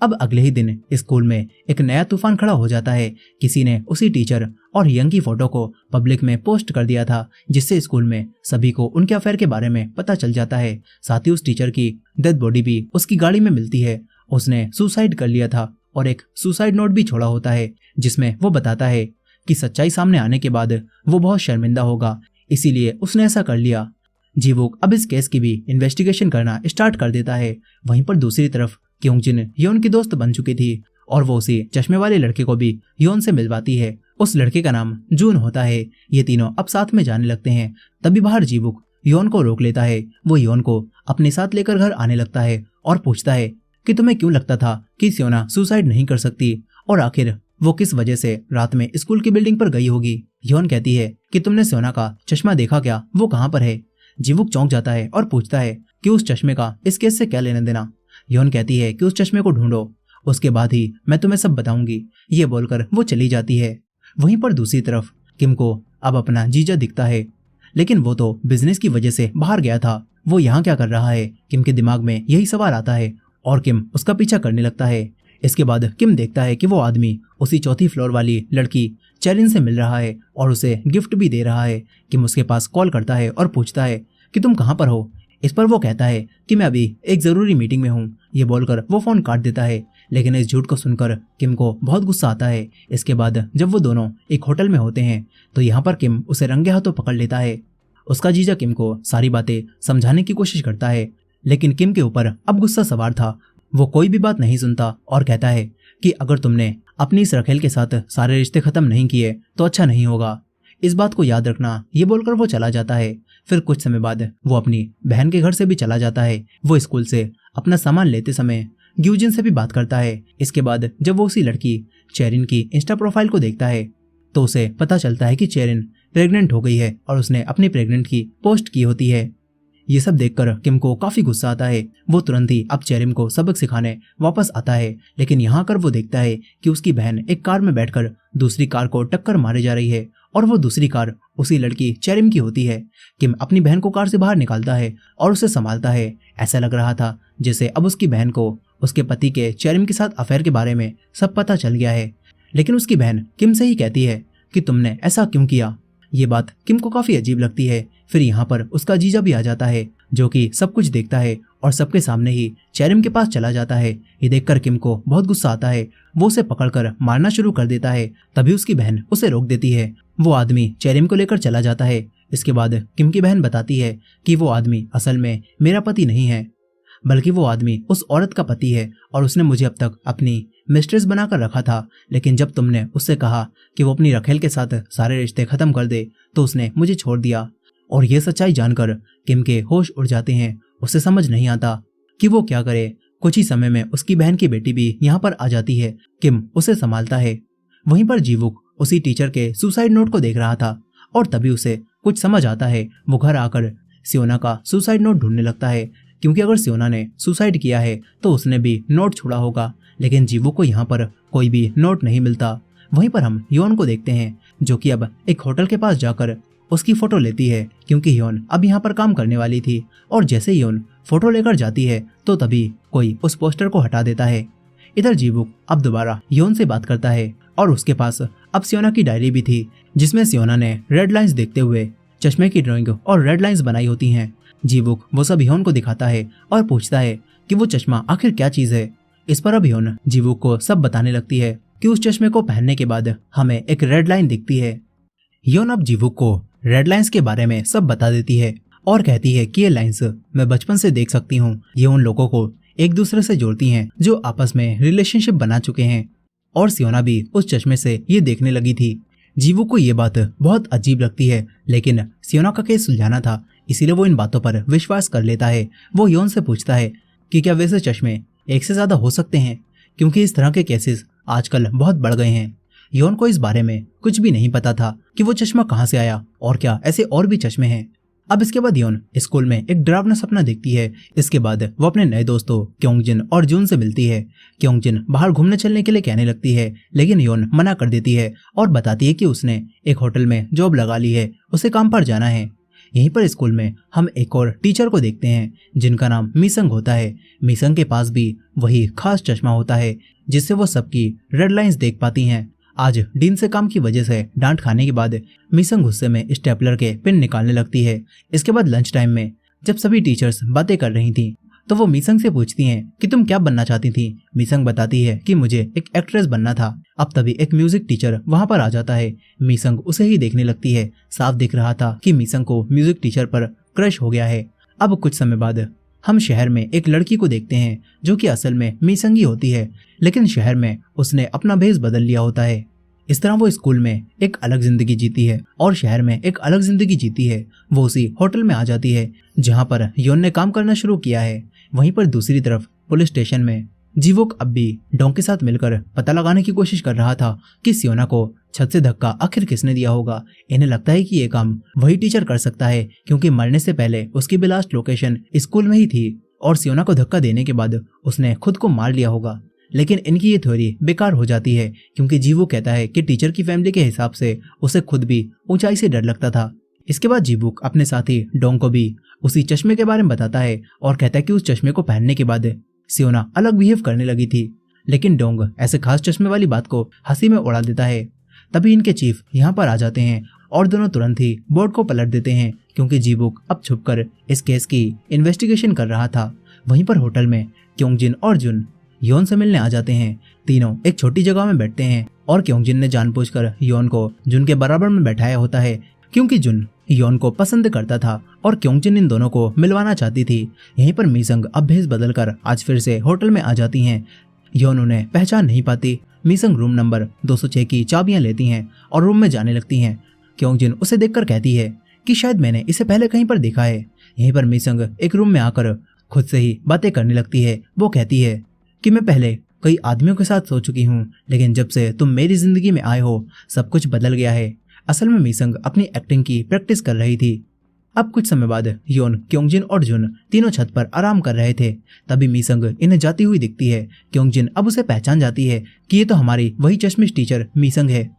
अब अगले ही दिन स्कूल में एक नया तूफान खड़ा हो जाता है। किसी ने उसी टीचर और यंग की फोटो को पब्लिक में पोस्ट कर दिया था जिससे स्कूल में सभी को उनके अफेयर के बारे में पता चल जाता है। साथ ही उस टीचर की डेड बॉडी भी उसकी गाड़ी में मिलती है। उसने सुसाइड कर लिया था और एक सुसाइड नोट भी छोड़ा होता है जिसमें वो बताता है कि सच्चाई सामने आने के बाद वो बहुत शर्मिंदा होगा, इसीलिए उसने ऐसा कर लिया। जीवुक अब इस केस की भी इन्वेस्टिगेशन करना स्टार्ट कर देता है। वहीं पर दूसरी तरफ क्योंजिन योन की दोस्त बन चुकी थी और वो उसी चश्मे वाले लड़के को भी योन से मिलवाती है। उस लड़के का नाम जून होता है। ये तीनों अब साथ में जाने लगते हैं। तभी बाहर जीवुक योन को रोक लेता है। वो योन को अपने साथ लेकर घर आने लगता है और पूछता है कि तुम्हें क्यों लगता था कि सियोना सुसाइड नहीं कर सकती और आखिर वो किस वजह से रात में स्कूल की बिल्डिंग पर गई होगी। योन कहती है कि तुमने सियोना का चश्मा देखा क्या, वो कहाँ पर है। जीवुक चौंक जाता है और पूछता है कि उस चश्मे का इस केस से क्या लेना देना। योन कहती है कि उस चश्मे को ढूंढो, उसके बाद ही मैं तुम्हें सब बताऊंगी। ये बोलकर वो चली जाती है। वहीं पर दूसरी तरफ किम को अब अपना जीजा दिखता है, लेकिन वो तो बिजनेस की वजह से बाहर गया था। वो यहाँ क्या कर रहा है, किम के दिमाग में यही सवाल आता है और किम उसका पीछा करने लगता है। इसके बाद किम देखता है कि वो आदमी उसी चौथी फ्लोर वाली लड़की चेरिन से मिल रहा है और उसे गिफ्ट भी दे रहा है। किम उसके पास कॉल करता है और पूछता है कि तुम कहाँ पर हो। इस पर वो कहता है कि मैं अभी एक जरूरी मीटिंग में हूँ। ये बोलकर वो फोन काट देता है, लेकिन इस झूठ को सुनकर किम को बहुत गुस्सा आता है। इसके बाद जब वो दोनों एक होटल में होते हैं तो यहाँ पर किम उसे रंगे हाथों पकड़ लेता है। उसका जीजा किम को सारी बातें समझाने की कोशिश करता है, लेकिन किम के ऊपर अब गुस्सा सवार था। वो कोई भी बात नहीं सुनता और कहता है कि अगर तुमने अपनी इस रखेल के साथ सारे रिश्ते खत्म नहीं किए तो अच्छा नहीं होगा, इस बात को याद रखना। ये बोलकर वो चला जाता है। फिर कुछ समय बाद वो अपनी बहन के घर से भी चला जाता है। वो स्कूल से अपना सामान लेते समय ग्यूजिन से भी बात करता है। इसके बाद जब वो उसी लड़की चेरिन की इंस्टा प्रोफाइल को देखता है तो उसे पता चलता है कि चेरिन प्रेग्नेंट हो गई है और उसने अपनी प्रेग्नेंट की पोस्ट की होती है। ये सब देखकर किम को काफी गुस्सा आता है। वो तुरंत ही अब चेरिन को सबक सिखाने वापस आता है, लेकिन यहाँ कर वो देखता है कि उसकी बहन एक कार में बैठकर दूसरी कार को टक्कर मारे जा रही है और वो दूसरी कार उसी लड़की चेरिन की होती है। किम अपनी बहन को कार से बाहर निकालता है और उसे संभालता है। ऐसा लग रहा था जैसे अब उसकी बहन को उसके पति के चेरिन के साथ अफेयर के बारे में सब पता चल गया है। लेकिन उसकी बहन किम से ही कहती है कि तुमने ऐसा क्यों किया। ये बात किम को काफी अजीब लगती है। फिर यहाँ पर उसका जीजा भी आ जाता है जो कि सब कुछ देखता है और सबके सामने ही चेरिन के पास चला जाता है। ये देखकर किम को बहुत गुस्सा आता है। वो उसे पकड़कर मारना शुरू कर देता है। तभी उसकी बहन उसे रोक देती है। वो आदमी चेरिन को लेकर चला जाता है। इसके बाद किम की बहन बताती है कि वो आदमी असल में मेरा पति नहीं है, बल्कि वो आदमी उस औरत का पति है और उसने मुझे अब तक अपनी मिस्ट्रेस बनाकर रखा था। लेकिन जब तुमने उससे कहा कि वो अपनी रखेल के साथ सारे रिश्ते खत्म कर दे तो उसने मुझे छोड़ दिया। और ये सच्चाई जानकर किम के होश उड़ जाते हैं। उसे समझ नहीं आता कि वो क्या करे। कुछ ही समय में उसकी बहन की बेटी भी यहाँ पर आ जाती है। किम उसे संभालता है। वहीं पर जीवुक उसी टीचर के सुसाइड नोट को देख रहा था और तभी उसे कुछ समझ आता है। वो घर आकर सियोना का सुसाइड नोट ढूंढने लगता है, क्योंकि अगर सियोना ने सुसाइड किया है तो उसने भी नोट छोड़ा होगा। लेकिन जीवुक को यहाँ पर कोई भी नोट नहीं मिलता। वहीं पर हम योन को देखते हैं जो कि अब एक होटल के पास जाकर उसकी फोटो लेती है, क्योंकि योन अब यहाँ पर काम करने वाली थी। और जैसे योन फोटो लेकर जाती है तो तभी कोई उस पोस्टर को हटा देता है। इधर जीवुक अब दोबारा योन से बात करता है और उसके पास अब सियोना की डायरी भी थी जिसमें सियोना ने रेड लाइंस देखते हुए चश्मे की ड्राइंग और रेड लाइंस बनाई होती हैं। जीवुक वो सब योन को दिखाता है और पूछता है कि वो चश्मा आखिर क्या चीज है। इस पर अब योन जीवुक को सब बताने लगती है कि उस चश्मे को पहनने के बाद हमें एक रेड लाइन दिखती है। योन अब जीवुक को रेड लाइंस के बारे में सब बता देती है और कहती है कि ये लाइंस मैं बचपन से देख सकती हूँ। ये उन लोगों को एक दूसरे से जोड़ती हैं जो आपस में रिलेशनशिप बना चुके हैं। और सियोना भी उस चश्मे से ये देखने लगी थी। जीवुक को ये बात बहुत अजीब लगती है, लेकिन सियोना का केस सुलझाना था इसीलिए वो इन बातों पर विश्वास कर लेता है। वो योन से पूछता है कि क्या वैसे चश्मे एक से ज्यादा हो सकते हैं, क्योंकि इस तरह के केसेस आजकल बहुत बढ़ गए हैं। योन को इस बारे में कुछ भी नहीं पता था कि वो चश्मा कहाँ से आया और क्या ऐसे और भी चश्मे हैं। अब इसके बाद योन स्कूल में एक डरावना सपना देखती है। इसके बाद वो अपने नए दोस्तों क्योंगजिन और जून से मिलती है। क्योंगजिन बाहर घूमने चलने के लिए कहने लगती है, लेकिन योन मना कर देती है और बताती है कि उसने एक होटल में जॉब लगा ली है, उसे काम पर जाना है। यहीं पर स्कूल में हम एक और टीचर को देखते हैं जिनका नाम मीसंग होता है। मीसंग के पास भी वही खास चश्मा होता है जिससे वो सबकी रेड लाइंस देख पाती हैं। आज डीन से काम की वजह से डांट खाने के बाद मीसंग गुस्से में स्टेपलर के पिन निकालने लगती है। इसके बाद लंच टाइम में जब सभी टीचर्स बातें कर रही थी तो वो मीसंग से पूछती हैं कि तुम क्या बनना चाहती थी। मीसंग बताती है कि मुझे एक एक्ट्रेस बनना था। अब तभी एक म्यूजिक टीचर वहां पर आ जाता है। मीसंग उसे ही देखने लगती है। साफ दिख रहा था कि मीसंग को म्यूजिक टीचर पर क्रश हो गया है। अब कुछ समय बाद हम शहर में एक लड़की को देखते हैं जो कि असल में मीसंग ही होती है, लेकिन शहर में उसने अपना भेष बदल लिया होता है। इस तरह वो स्कूल में एक अलग जिंदगी जीती है और शहर में एक अलग जिंदगी जीती है। वो उसी होटल में आ जाती है जहां पर योन ने काम करना शुरू किया है। वहीं पर दूसरी तरफ पुलिस स्टेशन में जीवुक अब भी डोंग के साथ मिलकर पता लगाने की कोशिश कर रहा था कि सियोना को छत से धक्का आखिर किसने दिया होगा। इन्हें लगता है कि ये काम वही टीचर कर सकता है, क्योंकि मरने से पहले उसकी भी लास्ट लोकेशन स्कूल में ही थी और सियोना को धक्का देने के बाद उसने खुद को मार लिया होगा। लेकिन इनकी ये थ्योरी बेकार हो जाती है, क्योंकि जीवू कहता है कि टीचर की फैमिली के हिसाब से उसे खुद भी ऊंचाई से डर लगता था। इसके बाद जीवुक अपने साथी डोंग को भी उसी चश्मे के बारे में बताता है और कहता है कि उस चश्मे को पहनने के बाद सियोना अलग बिहेव करने लगी थी। लेकिन डोंग ऐसे खास चश्मे वाली बात को हंसी में उड़ा देता है। तभी इनके चीफ यहाँ पर आ जाते हैं और दोनों तुरंत ही बोर्ड को पलट देते हैं, क्योंकि जीवुक अब छुपकर इस केस की इन्वेस्टिगेशन कर रहा था। वहीं पर होटल में क्योंगजिन और जुन योन से मिलने आ जाते हैं। तीनों एक छोटी जगह में बैठते हैं और क्योंगजिन ने जानबूझकर योन को जुन के बराबर में बैठाया होता है, क्योंकि जुन योन को पसंद करता था और क्योंगजिन इन दोनों को मिलवाना चाहती थी। यहीं पर मीसंग अब भेष बदलकर आज फिर से होटल में आ जाती हैं। योन उन्हें पहचान नहीं पाती। मीसंग रूम नंबर 206 की चाबियां लेती हैं और रूम में जाने लगती हैं। क्योंगजिन उसे देखकर कहती है कि शायद मैंने इसे पहले कहीं पर देखा है। यहीं पर मीसंग एक रूम में आकर खुद से ही बातें करने लगती है। वो कहती है कि मैं पहले कई आदमियों के साथ सो चुकी हूँ, लेकिन जब से तुम मेरी जिंदगी में आए हो सब कुछ बदल गया है। असल में मीसंग अपनी एक्टिंग की प्रैक्टिस कर रही थी। अब कुछ समय बाद योन, क्योंगजिन और जुन तीनों छत पर आराम कर रहे थे। तभी मीसंग इन्हें जाती हुई दिखती है। क्योंगजिन अब उसे पहचान जाती है कि ये तो हमारी वही चश्मिश टीचर मीसंग है।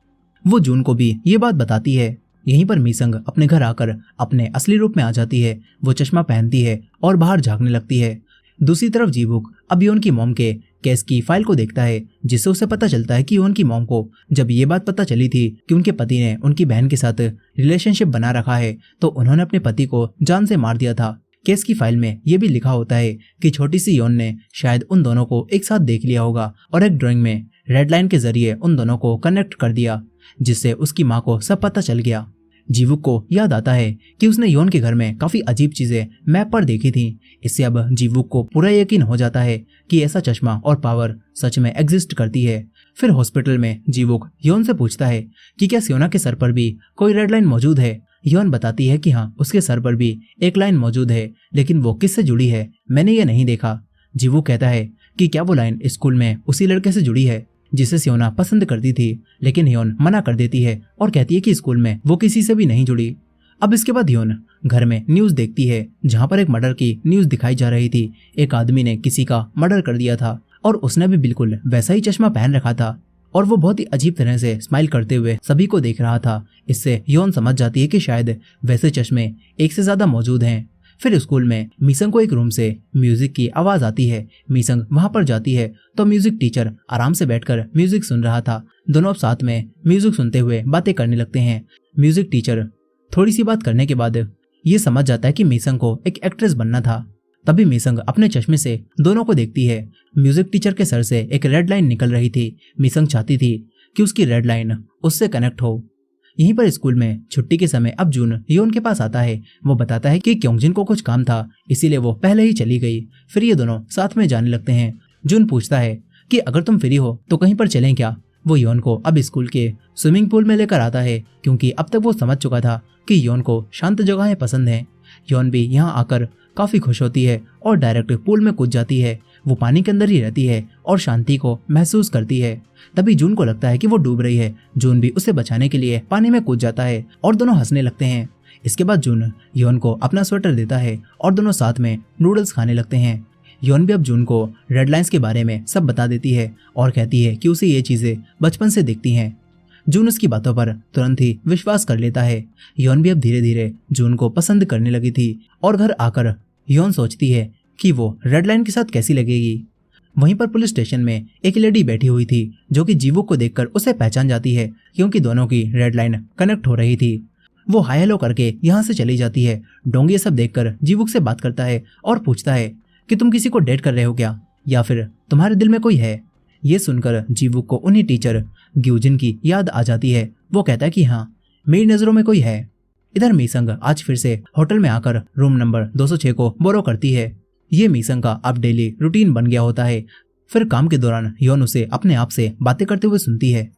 वो जून को भी ये बात बताती है। यहीं पर मीसंग अपने घर आकर अपने असली रूप में आ जाती है। वो चश्मा पहनती है और बाहर झांकने लगती है। दूसरी तरफ जीवुक अब योन की मॉम के केस की फाइल को देखता है, जिससे उसे पता चलता है कि योन की मॉम को जब ये बात पता चली थी कि उनके पति ने उनकी बहन के साथ रिलेशनशिप बना रखा है, तो उन्होंने अपने पति को जान से मार दिया था। केस की फाइल में ये भी लिखा होता है कि छोटी सी योन ने शायद उन दोनों को एक साथ देख लिया होगा और एक ड्राइंग में रेड लाइन के जरिए उन दोनों को कनेक्ट कर दिया, जिससे उसकी माँ को सब पता चल गया। जीवुक को याद आता है कि उसने योन के घर में काफी अजीब चीजें मैप पर देखी थी। इससे अब जीवुक को पूरा यकीन हो जाता है कि ऐसा चश्मा और पावर सच में एग्जिस्ट करती है। फिर हॉस्पिटल में जीवुक योन से पूछता है कि क्या सियोना के सर पर भी कोई रेड लाइन मौजूद है। योन बताती है कि हाँ, उसके सर पर भी एक लाइन मौजूद है, लेकिन वो किससे जुड़ी है मैंने ये नहीं देखा। जीवुक कहता है कि क्या वो लाइन स्कूल में उसी लड़के से जुड़ी है जिसे सियोना पसंद करती थी, लेकिन योन मना कर देती है और कहती है कि स्कूल में वो किसी से भी नहीं जुड़ी। अब इसके बाद योन घर में न्यूज देखती है, जहाँ पर एक मर्डर की न्यूज दिखाई जा रही थी। एक आदमी ने किसी का मर्डर कर दिया था और उसने भी बिल्कुल वैसा ही चश्मा पहन रखा था और वो बहुत ही अजीब तरह से स्माइल करते हुए सभी को देख रहा था। इससे योन समझ जाती है कि शायद वैसे चश्मे एक से ज्यादा मौजूद हैं। फिर स्कूल में मीसंग को एक रूम से म्यूजिक की आवाज आती है। मीसंग वहां पर जाती है तो म्यूजिक टीचर आराम से बैठकर म्यूजिक सुन रहा था। दोनों अब साथ में म्यूजिक सुनते हुए बातें करने लगते हैं। म्यूजिक टीचर थोड़ी सी बात करने के बाद ये समझ जाता है कि मीसंग को एक एक्ट्रेस बनना था। तभी मीसंग अपने चश्मे से दोनों को देखती है। म्यूजिक टीचर के सर से एक रेड लाइन निकल रही थी। मीसंग चाहती थी कि उसकी रेड लाइन उससे कनेक्ट हो। यहीं पर स्कूल में छुट्टी के समय अब जून योन के पास आता है। वो बताता है कि क्योंगजिन को कुछ काम था, इसीलिए वो पहले ही चली गई। फिर ये दोनों साथ में जाने लगते हैं। जून पूछता है कि अगर तुम फ्री हो तो कहीं पर चलें क्या। वो योन को अब स्कूल के स्विमिंग पूल में लेकर आता है, क्योंकि अब तक वो समझ चुका था कि योन को शांत जगहें पसंद हैं। योन भी यहाँ आकर काफी खुश होती है और डायरेक्ट पूल में कूद जाती है। वो पानी के अंदर ही रहती है और शांति को महसूस करती है। तभी जून को लगता है कि वो डूब रही है। जून भी उसे बचाने के लिए पानी में कूद जाता है और दोनों हंसने लगते हैं। इसके बाद जून योन को अपना स्वेटर देता है और दोनों साथ में नूडल्स खाने लगते हैं। योन भी अब जून को रेड लाइंस के बारे में सब बता देती है और कहती है कि उसे ये चीजें बचपन से दिखती हैं। जून उसकी बातों पर तुरंत ही विश्वास कर लेता है। योन भी अब धीरे धीरे जून को पसंद करने लगी थी और घर आकर योन सोचती है कि वो रेड लाइन के साथ कैसी लगेगी। वहीं पर पुलिस स्टेशन में एक लेडी बैठी हुई थी, जो कि जीवुक को देखकर उसे पहचान जाती है, क्योंकि दोनों की रेड लाइन कनेक्ट हो रही थी। वो हाय हेलो करके यहाँ से चली जाती है। डोंग ये सब देखकर जीवुक से बात करता है और पूछता है कि तुम किसी को डेट कर रहे हो क्या, या फिर तुम्हारे दिल में कोई है। ये सुनकर जीवुक को उन्हीं टीचर ग्यूजिन की याद आ जाती है। वो कहता है कि हाँ, मेरी नजरों में कोई है। इधर मीसंग आज फिर से होटल में आकर रूम नंबर 206 को बोरो करती है। ये मीसंग का अब डेली रूटीन बन गया होता है। फिर काम के दौरान योन उसे अपने आप से बातें करते हुए सुनती है।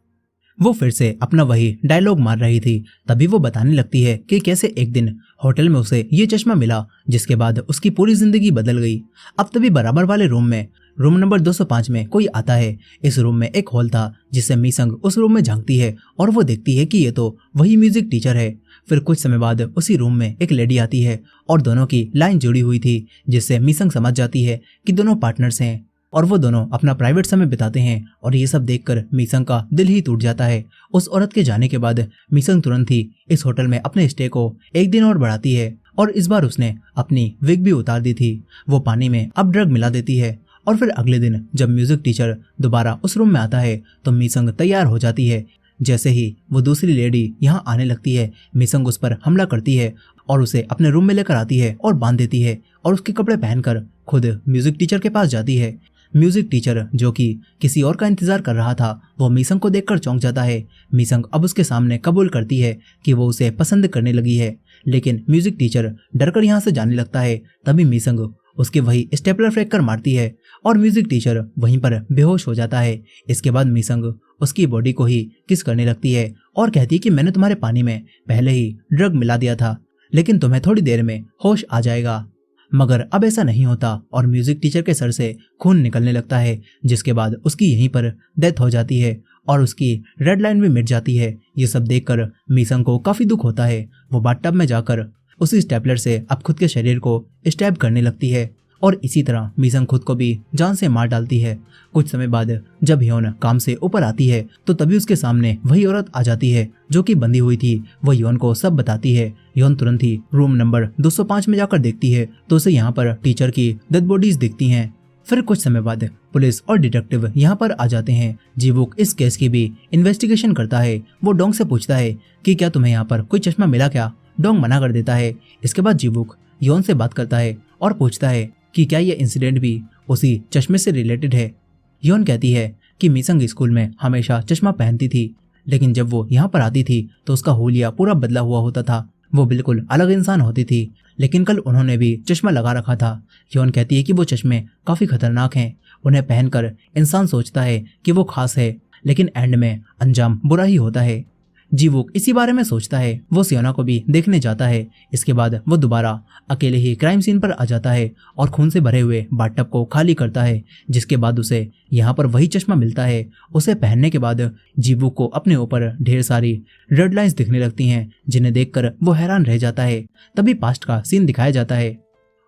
वो फिर से अपना वही डायलॉग मार रही थी। तभी वो बताने लगती है कि कैसे एक दिन होटल में उसे ये चश्मा मिला, जिसके बाद उसकी पूरी जिंदगी बदल गई। अब तभी बराबर वाले रूम में रूम नंबर 205 में कोई आता है। इस रूम में एक हॉल था, जिससे मीसंग उस रूम में झांकती है और वो देखती है कि ये तो वही म्यूजिक टीचर है। फिर कुछ समय बाद उसी रूम में एक लेडी आती है और दोनों की लाइन जुड़ी हुई थी, जिससे मीसंग समझ जाती है कि दोनों पार्टनर्स हैं और वो दोनों अपना प्राइवेट समय बिताते हैं। और ये सब देखकर मीसंग का दिल ही टूट जाता है। उस औरत के जाने के बाद मीसंग तुरंत ही इस होटल में अपने स्टे को एक दिन और बढ़ाती है और इस बार उसने अपनी विग भी उतार दी थी। वो पानी में अब ड्रग मिला देती है और फिर अगले दिन जब म्यूजिक टीचर दोबारा उस रूम में आता है तो मीसंग तैयार हो जाती है। जैसे ही वो दूसरी लेडी यहाँ आने लगती है, मीसंग उस पर हमला करती है और उसे अपने रूम में लेकर आती है और बांध देती है और उसके कपड़े पहनकर खुद म्यूजिक टीचर के पास जाती है। म्यूजिक टीचर, जो कि किसी और का इंतजार कर रहा था, वो मीसंग को देखकर चौंक जाता है। मीसंग अब उसके सामने कबूल करती है कि वो उसे पसंद करने लगी है, लेकिन म्यूजिक टीचर डरकर यहाँ से जाने लगता है। तभी मीसंग उसके वही स्टेपलर फेंक कर मारती है और म्यूजिक टीचर वहीं पर बेहोश हो जाता है। इसके बाद मीसंग उसकी बॉडी को ही किस करने लगती है और कहती है कि मैंने तुम्हारे पानी में पहले ही ड्रग मिला दिया था, लेकिन तुम्हें थोड़ी देर में होश आ जाएगा। मगर अब ऐसा नहीं होता और म्यूजिक टीचर के सर से खून निकलने लगता है, जिसके बाद उसकी यहीं पर डेथ हो जाती है और उसकी रेड लाइन भी मिट जाती है। ये सब देखकर मीसंग को काफी दुख होता है। वो बाथटब में जाकर उसी स्टेपलर से अब खुद के शरीर को स्टैब करने लगती है और इसी तरह मीसंग खुद को भी जान से मार डालती है। कुछ समय बाद जब ह्योन काम से ऊपर आती है तो तभी उसके सामने वही औरत आ जाती है जो कि बंधी हुई थी। वो ह्योन को सब बताती है। ह्योन तुरंत ही रूम नंबर 205 में जाकर देखती है तो उसे यहाँ पर टीचर की डेड बॉडीज दिखती हैं। फिर कुछ समय बाद पुलिस और डिटेक्टिव यहाँ पर आ जाते हैं। जीवुक इस केस की भी इन्वेस्टिगेशन करता है। वो डोंग से पूछता है कि क्या तुम्हें यहाँ पर कोई चश्मा मिला क्या। डोंग मना कर देता है। इसके बाद जीवुक ह्योन से बात करता है और पूछता है कि क्या ये इंसिडेंट भी उसी चश्मे से रिलेटेड है। ह्योन कहती है कि मीसंग स्कूल में हमेशा चश्मा पहनती थी, लेकिन जब वो यहाँ पर आती थी तो उसका हुलिया पूरा बदला हुआ होता था। वो बिल्कुल अलग इंसान होती थी, लेकिन कल उन्होंने भी चश्मा लगा रखा था। ह्योन कहती है कि वो चश्मे काफी खतरनाक हैं। उन्हें पहनकर इंसान सोचता है कि वो खास है, लेकिन एंड में अंजाम बुरा ही होता है। जीवुक इसी बारे में सोचता है। वो सियोना को भी देखने जाता है। इसके बाद वो दोबारा अकेले ही क्राइम सीन पर आ जाता है और खून से भरे हुए बाथटब को खाली करता है, जिसके बाद उसे यहाँ पर वही चश्मा मिलता है। उसे पहनने के बाद जीवुक को अपने ऊपर ढेर सारी रेड लाइंस दिखने लगती हैं, जिन्हें देखकर वो हैरान रह जाता है। तभी पास्ट का सीन दिखाया जाता है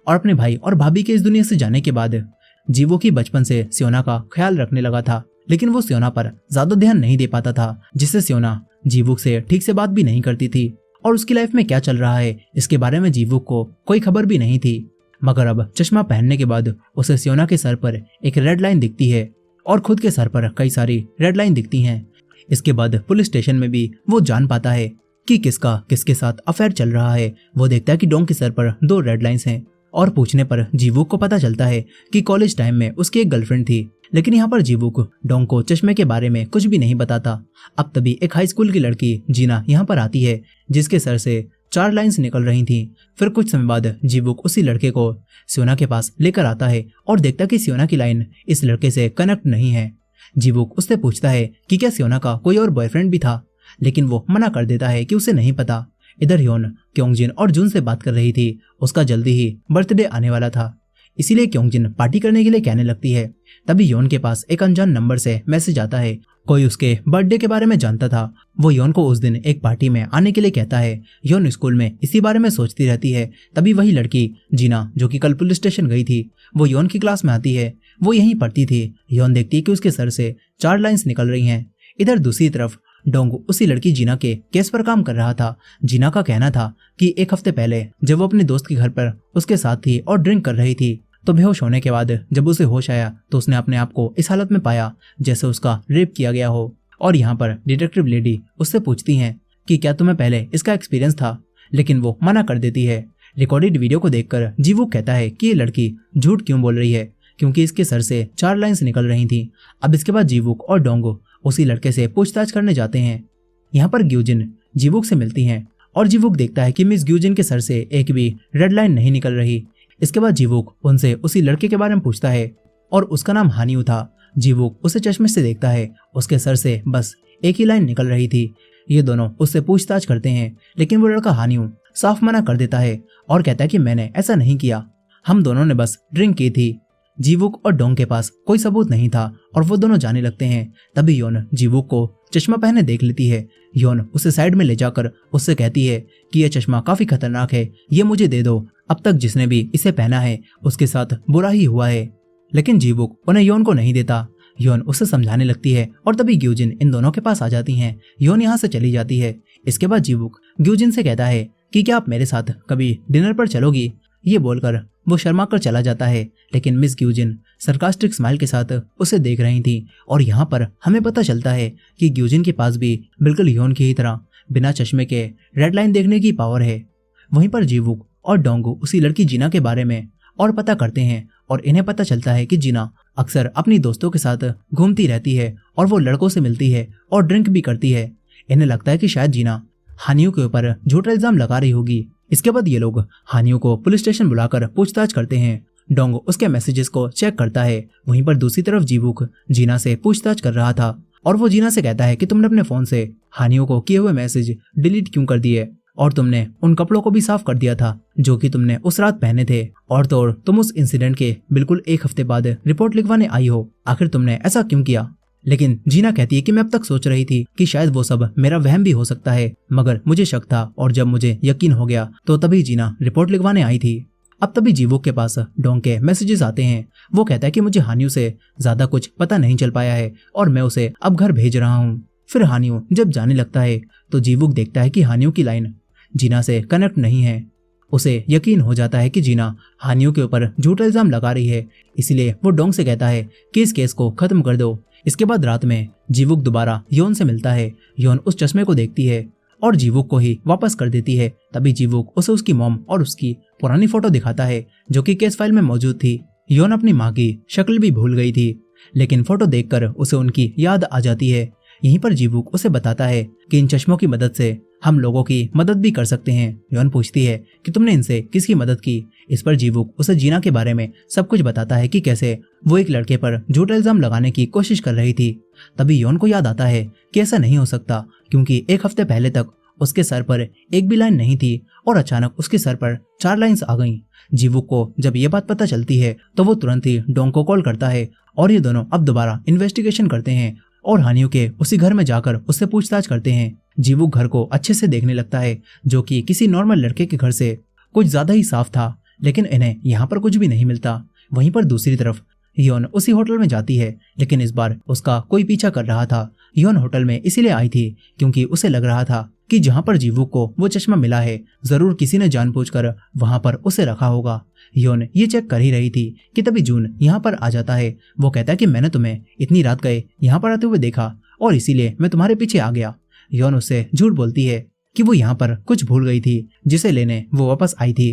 और अपने भाई और भाभी के इस दुनिया से जाने के बाद जीवुक ही बचपन से सियोना का ख्याल रखने लगा था, लेकिन वो सियोना पर ज्यादा ध्यान नहीं दे पाता था, जिससे सियोना जीवुक से ठीक से बात भी नहीं करती थी और उसकी लाइफ में क्या चल रहा है इसके बारे में जीवुक को कोई खबर भी नहीं थी। मगर अब चश्मा पहनने के बाद उसे सियोना के सर पर एक रेड लाइन दिखती है और खुद के सर पर कई सारी रेड लाइन दिखती हैं। इसके बाद पुलिस स्टेशन में भी वो जान पाता है कि किसका किसके साथ अफेयर चल रहा है। वो देखता है कि डोंग के सर पर 2 रेड लाइंस हैं और पूछने पर जीवुक को पता चलता है कि कॉलेज टाइम में उसकी एक गर्लफ्रेंड थी, लेकिन यहाँ पर जीवुक डोंग को चश्मे के बारे में कुछ भी नहीं बताता। अब तभी एक हाई स्कूल की लड़की जीना यहाँ पर आती है, जिसके सर से 4 लाइंस निकल रही थी। फिर कुछ समय बाद जीवुक उसी लड़के को सियोना के पास लेकर आता है और देखता कि सियोना की लाइन इस लड़के से कनेक्ट नहीं है। जीवुक उससे पूछता है कि क्या सियोना का कोई और बॉयफ्रेंड भी था, लेकिन वो मना कर देता है कि उसे नहीं पता। इधर ह्योन क्योंगजिन और जुन से बात कर रही थी। उसका जल्दी ही बर्थडे आने वाला था, इसीलिए क्योंगजिन पार्टी करने के लिए कहने लगती है। तभी ह्योन के पास एक अनजान नंबर से मैसेज आता है। कोई उसके बर्थडे के बारे में जानता था। वो ह्योन को उस दिन एक पार्टी में आने के लिए कहता है। ह्योन स्कूल में इसी बारे में सोचती रहती है। तभी वही लड़की जीना, जो कि कल पुलिस स्टेशन गई थी, वो ह्योन की क्लास में आती है। वो यहीं पढ़ती थी। ह्योन देखती है कि उसके सर से 4 लाइंस निकल रही हैं। इधर दूसरी तरफ डोंग उसी लड़की जीना के केस पर काम कर रहा था। जीना का कहना था कि एक हफ्ते पहले जब वो अपने दोस्त के घर पर उसके साथ थी और ड्रिंक कर रही थी, तो बेहोश होने के बाद जब उसे होश आया तो उसने अपने आप को इस हालत में पाया जैसे उसका रेप किया गया हो। और यहाँ पर डिटेक्टिव लेडी उससे पूछती हैं कि क्या तुम्हें पहले इसका एक्सपीरियंस था, लेकिन वो मना कर देती है। रिकॉर्डेड वीडियो को देखकर जीवुक कहता है कि ये लड़की झूठ क्यों बोल रही है, क्योंकि इसके सर से 4 लाइंस निकल रही थी। अब इसके बाद जीवुक और डोंगो उसी लड़के से पूछताछ करने जाते हैं। यहाँ पर ग्यूजिन जीवुक से मिलती हैं और जीवुक देखता है कि मिस ग्यूजिन के सर से एक भी रेड लाइन नहीं निकल रही। इसके बाद जीवुक उनसे उसी लड़के के बारे में पूछता है और उसका नाम हानियू था। जीवुक उसे चश्मे से देखता है। उसके सर से बस एक ही लाइन निकल रही थी। ये दोनों उससे पूछताछ करते हैं, लेकिन वो लड़का हानियू साफ मना कर देता है और कहता है कि मैंने ऐसा नहीं किया, हम दोनों ने बस ड्रिंक की थी। जीवुक और डोंग के पास कोई सबूत नहीं था और वो दोनों जाने लगते हैं। तभी ह्योन जीवुक को चश्मा पहने देख लेती है। ह्योन उसे साइड में ले जाकर उससे कहती है कि यह चश्मा काफी खतरनाक है, ये मुझे दे दो। अब तक जिसने भी इसे पहना है उसके साथ बुरा ही हुआ है। लेकिन जीवुक उन्हें ह्योन को नहीं देता। ह्योन उसे समझाने लगती है और तभी ग्यूजिन इन दोनों के पास आ जाती हैं। ह्योन यहाँ से चली जाती है। इसके बाद जीवुक ग्यूजिन से कहता है कि क्या आप मेरे साथ कभी डिनर पर चलोगी। ये बोलकर वो शर्मा कर चला जाता है, लेकिन मिस ग्यूजिन सरकास्टिक स्माइल के साथ उसे देख रही थी। और यहाँ पर हमें पता चलता है कि ग्यूजिन के पास भी बिल्कुल ह्योन की ही तरह बिना चश्मे के रेड लाइन देखने की पावर है। वहीं पर जीवुक और डोंगो उसी लड़की जीना के बारे में और पता करते हैं और इन्हें पता चलता है कि जीना अक्सर अपनी दोस्तों के साथ घूमती रहती है और वो लड़कों से मिलती है और ड्रिंक भी करती है। इन्हें लगता है कि शायद जीना हानियू के ऊपर झूठा इल्जाम लगा रही होगी। इसके बाद ये लोग हानियू को पुलिस स्टेशन बुलाकर पूछताछ करते हैं। डोंगो उसके मैसेजेस को चेक करता है। वहीं पर दूसरी तरफ जीवुक जीना से पूछताछ कर रहा था और वो जीना से कहता है कि तुमने अपने फोन से हानियू को किए हुए मैसेज डिलीट क्यों कर दिए। और तुमने उन कपड़ों को भी साफ कर दिया था जो कि तुमने उस रात पहने थे, और तो और तुम उस इंसिडेंट के बिल्कुल 1 हफ्ते बाद रिपोर्ट लिखवाने आई हो। आखिर तुमने ऐसा क्यों किया? लेकिन जीना कहती है कि मैं अब तक सोच रही थी कि शायद वो सब मेरा वहम भी हो सकता है, मगर मुझे शक था और जब मुझे यकीन हो गया तो तभी जीना रिपोर्ट लिखवाने आई थी। अब तभी जीवुक के पास डोंग के मैसेजेस आते हैं। वो कहता है कि मुझे हानियों से ज्यादा कुछ पता नहीं चल पाया है और मैं उसे अब घर भेज रहा हूँ। फिर हानियों जब जाने लगता है तो जीवुक देखता है कि हानियों की लाइन जीना से कनेक्ट नहीं है। उसे यकीन हो जाता है कि जीना हानियों के ऊपर झूठा इल्जाम लगा रही है, इसलिए वो डोंग से कहता है कि इस केस को खत्म कर दो। इसके बाद रात में जीवुक दोबारा योन से मिलता है। योन उस चश्मे को देखती है और जीवुक को ही वापस कर देती है। तभी जीवुक उसे उसकी मॉम और उसकी पुरानी फोटो दिखाता है जो कि केस फाइल में मौजूद थी। योन अपनी माँ की शक्ल भी भूल गई थी, लेकिन फोटो देखकर उसे उनकी याद आ जाती है। यहीं पर जीवुक उसे बताता है कि इन चश्मों की मदद से हम लोगों की मदद भी कर सकते हैं। योन पूछती है कि तुमने इनसे किसकी मदद की? इस पर जीवुक उसे जीना के बारे में सब कुछ बताता है कि कैसे वो एक लड़के पर झूठा इल्जाम लगाने की कोशिश कर रही थी। तभी योन को याद आता है कि ऐसा नहीं हो सकता, क्योंकि 1 हफ्ते पहले तक उसके सर पर एक भी लाइन नहीं थी और अचानक उसके सर पर 4 लाइंस आ गईं। जीवुक को जब ये बात पता चलती है तो वो तुरंत ही डोंग को कॉल करता है और ये दोनों अब दोबारा इन्वेस्टिगेशन करते हैं और हानियों के उसी घर में जाकर उससे पूछताछ करते हैं। जीवुक घर को अच्छे से देखने लगता है, जो कि किसी नॉर्मल लड़के के घर से कुछ ज्यादा ही साफ था, लेकिन इन्हें यहाँ पर कुछ भी नहीं मिलता। वहीं पर दूसरी तरफ योन उसी होटल में जाती है, लेकिन इस बार उसका कोई पीछा कर रहा था। योन होटल में इसीलिए आई थी क्योंकि उसे लग रहा था कि जहाँ पर जीवुक को वो चश्मा मिला है जरूर किसी ने जानबूझकर वहां पर उसे रखा होगा। योन ये चेक कर ही रही थी कि तभी जून यहाँ पर आ जाता है। वो कहता है कि मैंने तुम्हें इतनी रात गए यहाँ पर आते हुए देखा और इसीलिए मैं तुम्हारे पीछे आ गया। योन उससे झूठ बोलती है कि वो यहाँ पर कुछ भूल गई थी जिसे लेने वो वापस आई थी।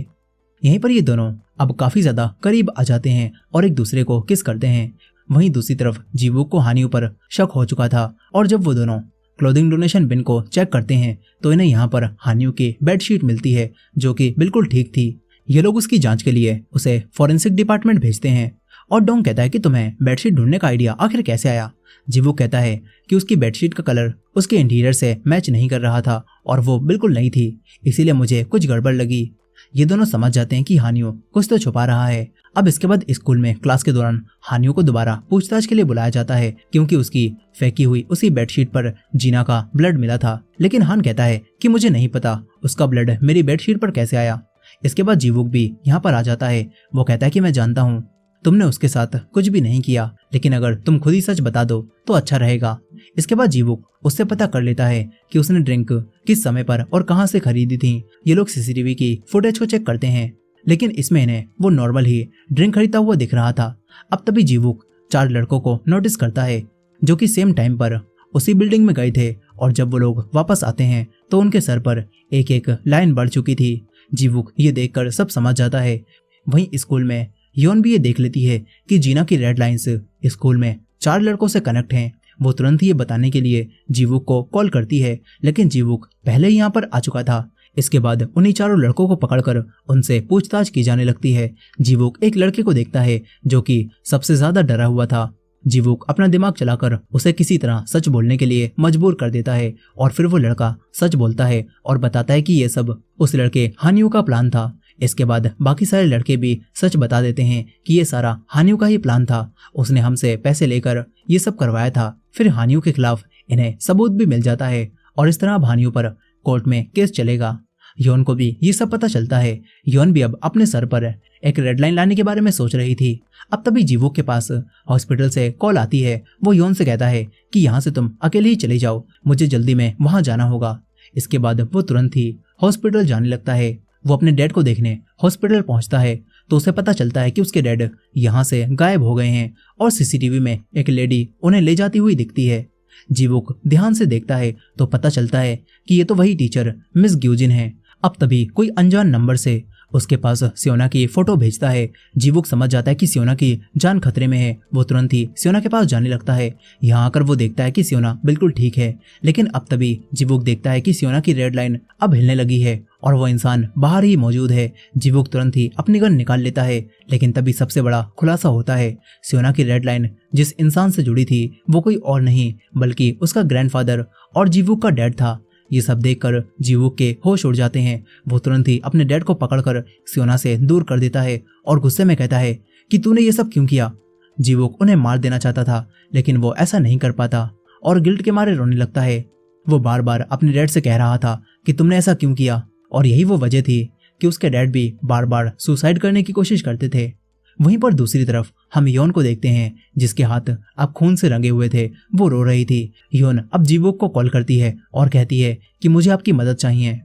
यहीं पर ये दोनों अब काफी ज्यादा करीब आ जाते हैं और एक दूसरे को किस करते हैं। वहीं दूसरी तरफ जीवुक को हानियों पर शक हो चुका था और जब वो दोनों क्लोथिंग डोनेशन बिन को चेक करते हैं तो इन्हें यहाँ पर हानियों की बेडशीट मिलती है जो कि बिल्कुल ठीक थी। ये लोग उसकी जांच के लिए उसे फॉरेंसिक डिपार्टमेंट भेजते हैं और डोंग कहता है कि तुम्हें बेडशीट ढूंढने का आइडिया आखिर कैसे आया? जीवुक कहता है कि उसकी बेडशीट का कलर उसके इंटीरियर से मैच नहीं कर रहा था और वो बिल्कुल नई थी, इसीलिए मुझे कुछ गड़बड़ लगी। ये दोनों समझ जाते हैं कि हानियों कुछ तो छुपा रहा है। अब इसके बाद स्कूल में क्लास के दौरान हानियों को दोबारा पूछताछ के लिए बुलाया जाता है क्योंकि उसकी फेंकी हुई उसी बेडशीट पर जीना का ब्लड मिला था, लेकिन हान कहता है कि मुझे नहीं पता उसका ब्लड मेरी बेडशीट पर कैसे आया। इसके बाद जीवुक भी यहाँ पर आ जाता है। वो कहता है कि मैं जानता हूँ तुमने उसके साथ कुछ भी नहीं किया, लेकिन अगर तुम खुद ही सच बता दो तो अच्छा रहेगा। इसके बाद जीवुक उससे पता कर लेता है कि उसने ड्रिंक किस समय पर और कहां से खरीदी थी। ये लोग सीसीटीवी की फुटेज को चेक करते हैं, लेकिन इसमें इन्हें वो नॉर्मल ही ड्रिंक खरीदता हुआ दिख रहा था। अब तभी जीवुक 4 लड़कों को नोटिस करता है जो कि सेम टाइम पर उसी बिल्डिंग में गए थे और जब वो लोग वापस आते हैं तो उनके सर पर एक एक लाइन बढ़ चुकी थी। जीवुक ये देखकर सब समझ जाता है। वहीं स्कूल में योन भी ये देख लेती है कि जीना की रेड लाइंस स्कूल में 4 लड़कों से कनेक्ट हैं। वो तुरंत ही ये बताने के लिए जीवुक को कॉल करती है, लेकिन जीवुक पहले ही यहाँ पर आ चुका था। इसके बाद उन्हीं 4 लड़कों को पकड़कर उनसे पूछताछ की जाने लगती है। जीवुक एक लड़के को देखता है जो कि सबसे ज्यादा डरा हुआ था। जीवुक अपना दिमाग चलाकर उसे किसी तरह सच बोलने के लिए मजबूर कर देता है और फिर वो लड़का सच बोलता है और बताता है कि ये सब उस लड़के हानियों का प्लान था। इसके बाद बाकी सारे लड़के भी सच बता देते हैं कि ये सारा हानियों का ही प्लान था, उसने हमसे पैसे लेकर ये सब करवाया था। फिर हानियों के खिलाफ इन्हें सबूत भी मिल जाता है और इस तरह अब हानियों पर कोर्ट में केस चलेगा। योन को भी ये सब पता चलता है। योन भी अब अपने सर पर एक रेड लाइन लाने के बारे में सोच रही थी। अब तभी जीवुक के पास हॉस्पिटल से कॉल आती है। वो योन से कहता है कि यहाँ से तुम अकेले ही चले जाओ, मुझे जल्दी में वहां जाना होगा। इसके बाद वो तुरंत ही हॉस्पिटल जाने लगता है। वो अपने डैड को देखने हॉस्पिटल पहुंचता है तो उसे पता चलता है कि उसके डैड यहाँ से गायब हो गए हैं और सीसीटीवी में एक लेडी उन्हें ले जाती हुई दिखती है। जीवुक ध्यान से देखता है तो पता चलता है कि ये तो वही टीचर मिस ग्यूजिन है। अब तभी कोई अनजान नंबर से उसके पास सियोना की फोटो भेजता है। जीवुक समझ जाता है कि सियोना की जान खतरे में है। वो तुरंत ही सियोना के पास जाने लगता है। यहाँ आकर वो देखता है कि सियोना बिल्कुल ठीक है, लेकिन अब तभी जीवुक देखता है कि सियोना की रेड लाइन अब हिलने लगी है और वो इंसान बाहर ही मौजूद है। जीवुक तुरंत ही अपनी गन निकाल लेता है, लेकिन तभी सबसे बड़ा खुलासा होता है। सियोना की रेड लाइन जिस इंसान से जुड़ी थी वो कोई और नहीं बल्कि उसका ग्रैंडफादर और जीवुक का डैड था। ये सब देखकर जीवुक के होश उड़ जाते हैं। वो तुरंत ही अपने डैड को पकड़कर सियोना से दूर कर देता है और गुस्से में कहता है कि तूने ये सब क्यों किया। जीवुक उन्हें मार देना चाहता था लेकिन वो ऐसा नहीं कर पाता और गिल्ट के मारे रोने लगता है। वो बार बार अपने डैड से कह रहा था कि तुमने ऐसा क्यों किया, और यही वो वजह थी कि उसके डैड भी बार बार सुसाइड करने की कोशिश करते थे। वहीं पर दूसरी तरफ हम योन को देखते हैं जिसके हाथ अब खून से रंगे हुए थे। वो रो रही थी। योन अब जीवुक को कॉल करती है और कहती है कि मुझे आपकी मदद चाहिए।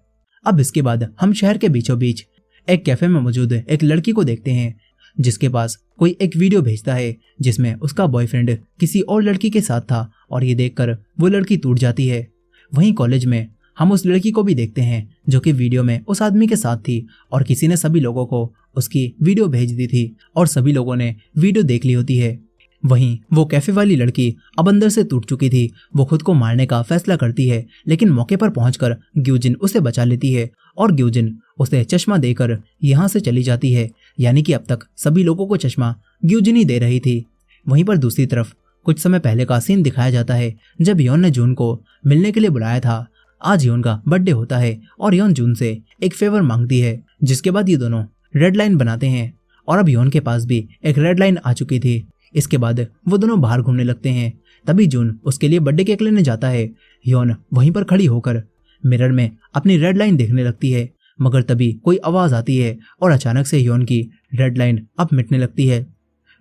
अब इसके बाद हम शहर के बीचों बीच एक कैफे में मौजूद एक लड़की को देखते हैं जिसके पास कोई एक वीडियो भेजता है जिसमें उसका बॉयफ्रेंड किसी और लड़की के साथ था, और ये देखकर वो लड़की टूट जाती है। वहीं कॉलेज में हम उस लड़की को भी देखते हैं जो कि वीडियो में उस आदमी के साथ थी, और किसी ने सभी लोगों को उसकी वीडियो भेज दी थी और सभी लोगों ने वीडियो देख ली होती है। वहीं वो कैफे वाली लड़की अब अंदर से टूट चुकी थी। वो खुद को मारने का फैसला करती है लेकिन मौके पर पहुंचकर ग्यूजिन उसे बचा लेती है और ग्यूजिन उसे चश्मा देकर यहाँ से चली जाती है। यानी कि अब तक सभी लोगों को चश्मा ग्यूजिन ही दे रही थी। वहीं पर दूसरी तरफ कुछ समय पहले का सीन दिखाया जाता है जब योन ने जून को मिलने के लिए बुलाया था। आज योन का बर्थडे होता है और योन जून से एक फेवर मांगती है, जिसके बाद ये दोनों रेड लाइन बनाते हैं और अब योन के पास भी एक रेड लाइन आ चुकी थी। इसके बाद वो दोनों बाहर घूमने लगते हैं। तभी जून उसके लिए बर्थडे केक लेने जाता है। योन वहीं पर खड़ी होकर मिरर में अपनी रेड लाइन देखने लगती है, मगर तभी कोई आवाज आती है और अचानक से योन की रेड लाइन अब मिटने लगती है।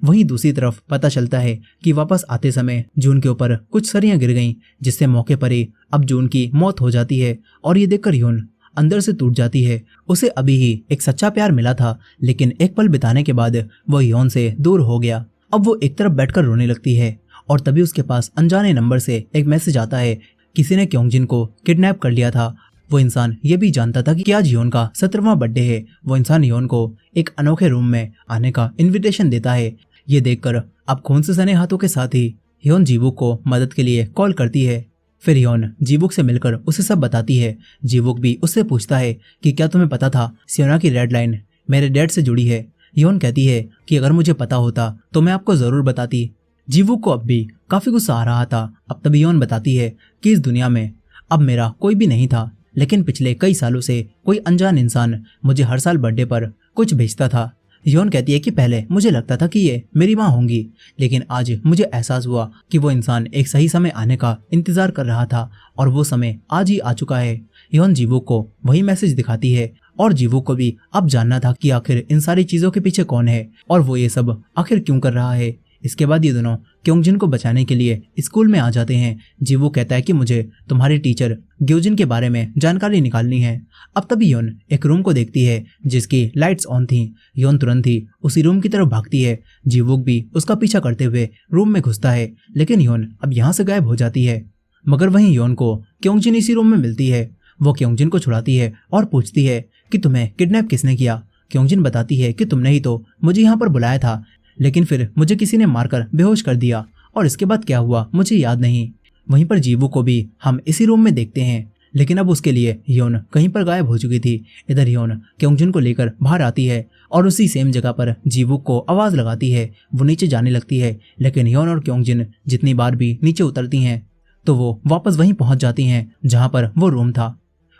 वहीं दूसरी तरफ पता चलता है कि वापस आते समय जून के ऊपर कुछ सरियां गिर गईं, जिससे मौके पर ही अब जून की मौत हो जाती है। और ये देखकर योन अंदर से टूट जाती है। उसे अभी ही एक सच्चा प्यार मिला था लेकिन एक पल बिताने के बाद वो योन से दूर हो गया। अब वो एक तरफ बैठकर रोने लगती है और तभी उसके पास अनजाने नंबर से एक मैसेज आता है। किसी ने क्योंजिन को किडनैप कर लिया था। वो इंसान ये भी जानता था कि आज योन का 17वां बर्थडे है। वो इंसान योन को एक अनोखे रूम में आने का इन्विटेशन देता है। ये देखकर अब खून से सने हाथों के साथ ही योन जीवुक को मदद के लिए कॉल करती है। फिर योन जीवुक से मिलकर उसे सब बताती है। जीवुक भी उससे पूछता है कि क्या तुम्हें पता था सियोना की रेड लाइन मेरे डैड से जुड़ी है। योन कहती है कि अगर मुझे पता होता तो मैं आपको जरूर बताती। जीवुक को अब भी काफी गुस्सा आ रहा था। अब तभी योन बताती है कि इस दुनिया में अब मेरा कोई भी नहीं था, लेकिन पिछले कई सालों से कोई अनजान इंसान मुझे हर साल बर्थडे पर कुछ भेजता था। योन कहती है कि पहले मुझे लगता था कि ये मेरी माँ होंगी, लेकिन आज मुझे एहसास हुआ कि वो इंसान एक सही समय आने का इंतजार कर रहा था और वो समय आज ही आ चुका है। योन जीवुक को वही मैसेज दिखाती है और जीवुक को भी अब जानना था कि आखिर इन सारी चीजों के पीछे कौन है और वो ये सब आखिर क्यों कर रहा है। इसके बाद ये दोनों क्योंजिन को बचाने के लिए स्कूल में आ जाते हैं। जीवुक कहता है कि मुझे तुम्हारी टीचर ग्योजिन के बारे में जानकारी निकालनी है। अब तभी योन एक रूम को देखती है जिसकी लाइट्स ऑन थी। योन तुरंत ही उसी रूम की तरफ भागती है। जीवुक भी उसका पीछा करते हुए रूम में घुसता है, लेकिन योन अब यहाँ से गायब हो जाती है। मगर वहीं योन को क्योंजिन इसी रूम में मिलती है। वो क्योंजिन को छुड़ाती है और पूछती है कि तुम्हें किडनैप किसने किया। क्योंजिन बताती है कि तुमने ही तो मुझे यहाँ पर बुलाया था, लेकिन फिर मुझे किसी ने मारकर बेहोश कर दिया और इसके बाद क्या हुआ मुझे याद नहीं। वहीं पर जीवुक को भी हम इसी रूम में देखते हैं, लेकिन अब उसके लिए योन कहीं पर गायब हो चुकी थी। इधर योन क्योंजिन को लेकर बाहर आती है और उसी सेम जगह पर जीवुक को आवाज लगाती है। वो नीचे जाने लगती है, लेकिन योन और क्योंजिन जितनी बार भी नीचे उतरती हैं तो वो वापस वहीं पहुंच जाती हैं जहां पर वो रूम था।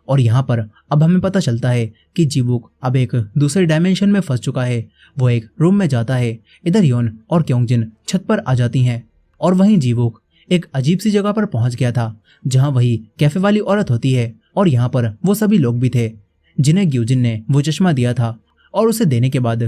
और यहाँ पर अब हमें पता चलता है कि जीवुक अब एक दूसरे डायमेंशन में फंस चुका है। वो एक रूम में जाता है। इधर योन और क्योंजिन छत पर आ जाती हैं और वहीं जीवुक एक अजीब सी जगह पर पहुंच गया था जहां वही कैफे वाली औरत होती है और यहाँ पर वो सभी लोग भी थे जिन्हें ग्यूजिन ने वो चश्मा दिया था। और उसे देने के बाद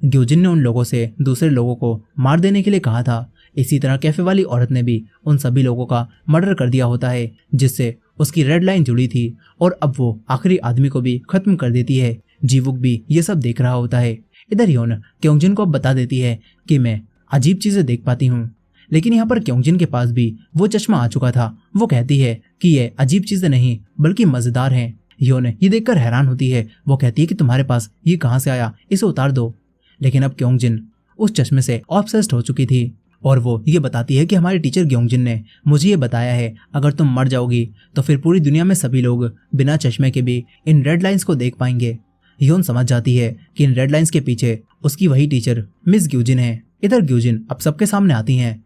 ग्यूजिन ने उन लोगों से दूसरे लोगों को मार देने के लिए कहा था। इसी तरह कैफे वाली औरत ने भी उन सभी लोगों का मर्डर कर दिया होता है जिससे उसकी रेड लाइन जुड़ी थी और अब वो आखिरी आदमी को भी खत्म कर देती है। जीवुक भी ये सब देख रहा होता है। इधर योन क्योंजिन को अब बता देती है कि मैं अजीब चीजें देख पाती हूँ, लेकिन यहाँ पर क्योंजिन के पास भी वो चश्मा आ चुका था। वो कहती है कि ये अजीब चीजें नहीं बल्कि मजेदार हैं। योन ये देखकर हैरान होती है। वो कहती है कि तुम्हारे पास ये कहाँ से आया, इसे उतार दो। लेकिन अब क्योंजिन उस चश्मे से ऑब्सेस्ड हो चुकी थी और वो ये बताती है कि हमारे टीचर ग्योंजिन ने मुझे ये बताया है अगर तुम मर जाओगी तो फिर पूरी दुनिया में सभी लोग बिना चश्मे के भी इन रेड लाइंस को देख पाएंगे। योन समझ जाती है कि इन रेड लाइंस के पीछे उसकी वही टीचर मिस ग्यूजिन है। इधर ग्यूजिन अब सबके सामने आती हैं।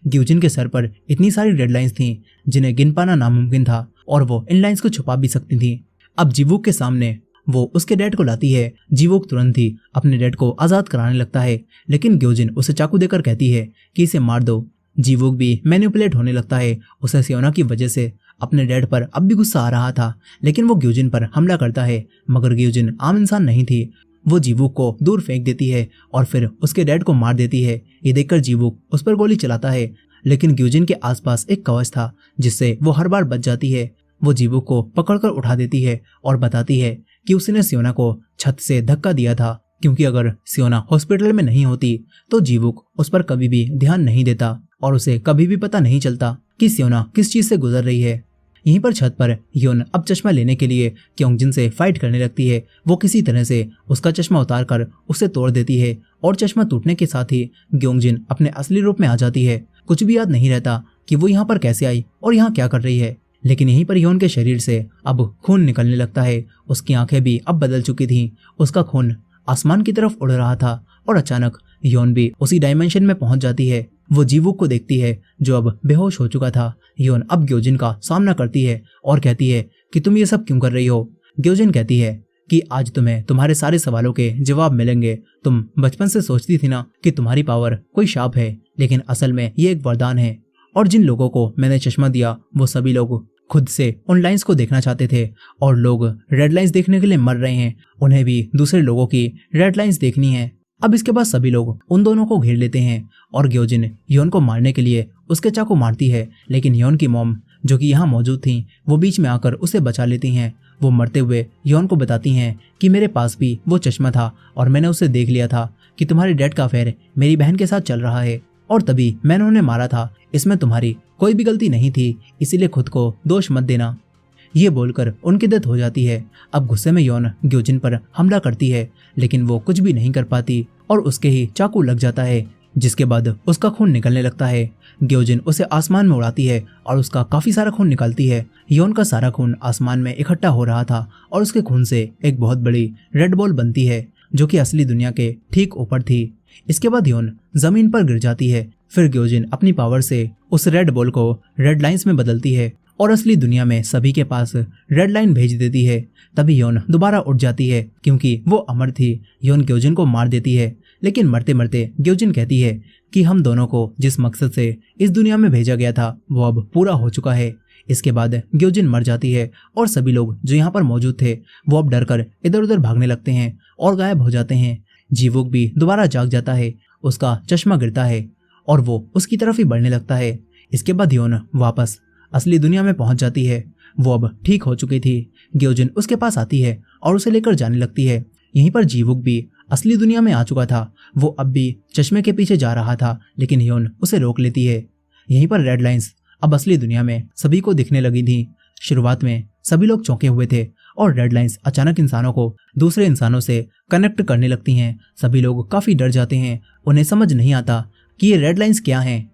ग्यूजिन के सर पर इतनी सारी रेड लाइंस थीं जिन्हें गिन पाना नामुमकिन था और वो इन लाइंस को छुपा भी सकती थी। अब जीवुक के सामने वो उसके डैड को लाती है। जीवुक तुरंत ही अपने डैड को आजाद कराने लगता है, लेकिन ग्योजिन उसे चाकू देकर कहती है कि इसे मार दो। जीवुक भी मैनिपुलेट होने लगता है। उसे सियोना की वजह से अपने डैड पर अब भी गुस्सा आ रहा था, लेकिन वो ग्योजिन पर हमला करता है। मगर ग्योजिन आम इंसान नहीं थी। वो जीवुक को दूर फेंक देती है और फिर उसके डैड को मार देती है। ये देखकर जीवुक उस पर गोली चलाता है, लेकिन ग्योजिन के आसपास एक कवच था जिससे वो हर बार बच जाती है। वो जीवुक को पकड़कर उठा देती है और बताती है कि उसने सियोना को छत से धक्का दिया था, क्योंकि अगर सियोना हॉस्पिटल में नहीं होती तो जीवुक उस पर कभी भी ध्यान नहीं देता और उसे कभी भी पता नहीं चलता कि सियोना किस चीज से गुजर रही है। यहीं पर छत पर योन अब चश्मा लेने के लिए क्योंगजिन से फाइट करने लगती है। वो किसी तरह से उसका चश्मा उतार कर उसे तोड़ देती है और चश्मा टूटने के साथ ही ग्योंगजिन अपने असली रूप में आ जाती है। कुछ भी याद नहीं रहता कि वो यहाँ पर कैसे आई और यहाँ क्या कर रही है, लेकिन यहीं पर योन के शरीर से अब खून निकलने लगता है। उसकी आंखें भी अब बदल चुकी थी। उसका खून आसमान की तरफ उड़ रहा था और अचानक योन भी उसी डायमेंशन में पहुंच जाती है। वो जीवुक को देखती है जो अब बेहोश हो चुका था। योन अब ग्योजिन का सामना करती है और कहती है कि तुम ये सब क्यों कर रही हो। ग्योजिन कहती है कि आज तुम्हें तुम्हारे सारे सवालों के जवाब मिलेंगे। तुम बचपन से सोचती थी ना कि तुम्हारी पावर कोई शाप है, लेकिन असल में ये एक वरदान है। और जिन लोगों को मैंने चश्मा दिया वो सभी लोग खुद से उन लाइंस को देखना चाहते थे, और लोग रेड लाइंस देखने के लिए मर रहे हैं। उन्हें भी दूसरे लोगों की रेड लाइंस देखनी है। अब इसके बाद सभी लोग उन दोनों को घेर लेते हैं और ग्योजिन योन को मारने के लिए उसके चाकू मारती है, लेकिन योन की मॉम जो कि यहाँ मौजूद थी वो बीच में आकर उसे बचा लेती हैं। वो मरते हुए योन को बताती हैं कि मेरे पास भी वो चश्मा था और मैंने उसे देख लिया था कि तुम्हारे डैड का अफेयर मेरी बहन के साथ चल रहा है और तभी मैंने उन्हें मारा था। इसमें तुम्हारी कोई भी गलती नहीं थी, इसीलिए खुद को दोष मत देना। ये बोलकर उनकी डेथ हो जाती है। अब गुस्से में योन ग्योजिन पर हमला करती है, लेकिन वो कुछ भी नहीं कर पाती और उसके ही चाकू लग जाता है, जिसके बाद उसका खून निकलने लगता है। ग्योजिन उसे आसमान में उड़ाती है और उसका काफी सारा खून निकालती है। योन का सारा खून आसमान में इकट्ठा हो रहा था और उसके खून से एक बहुत बड़ी रेड बॉल बनती है जो कि असली दुनिया के ठीक ऊपर थी। इसके बाद योन जमीन पर गिर जाती है। फिर ग्योजिन अपनी पावर से उस रेड बॉल को रेड लाइंस में बदलती है और असली दुनिया में सभी के पास रेड लाइन भेज देती है। तभी योन दोबारा उठ जाती है क्योंकि वो अमर थी। योन ग्योजिन को मार देती है, लेकिन मरते मरते ग्योजिन कहती है कि हम दोनों को जिस मकसद से इस दुनिया में भेजा गया था वो अब पूरा हो चुका है। इसके बाद ग्योजिन मर जाती है और सभी लोग जो यहाँ पर मौजूद थे वो अब डरकर इधर उधर भागने लगते हैं और गायब हो जाते हैं। जीवुक भी दोबारा जाग जाता है। उसका चश्मा गिरता है और वो उसकी तरफ ही बढ़ने लगता है। इसके बाद योन वापस असली दुनिया में पहुंच जाती है। वो अब ठीक हो चुकी थी। ग्योजिन उसके पास आती है और उसे लेकर जाने लगती है। यहीं पर जीवुक भी असली दुनिया में आ चुका था। वो अब भी चश्मे के पीछे जा रहा था, लेकिन योन उसे रोक लेती है। यहीं पर रेड लाइंस अब असली दुनिया में सभी को दिखने लगी थी। शुरुआत में सभी लोग चौंके हुए थे और रेड लाइंस अचानक इंसानों को दूसरे इंसानों से कनेक्ट करने लगती हैं। सभी लोग काफी डर जाते हैं। उन्हें समझ नहीं आता कि ये रेड लाइंस क्या हैं।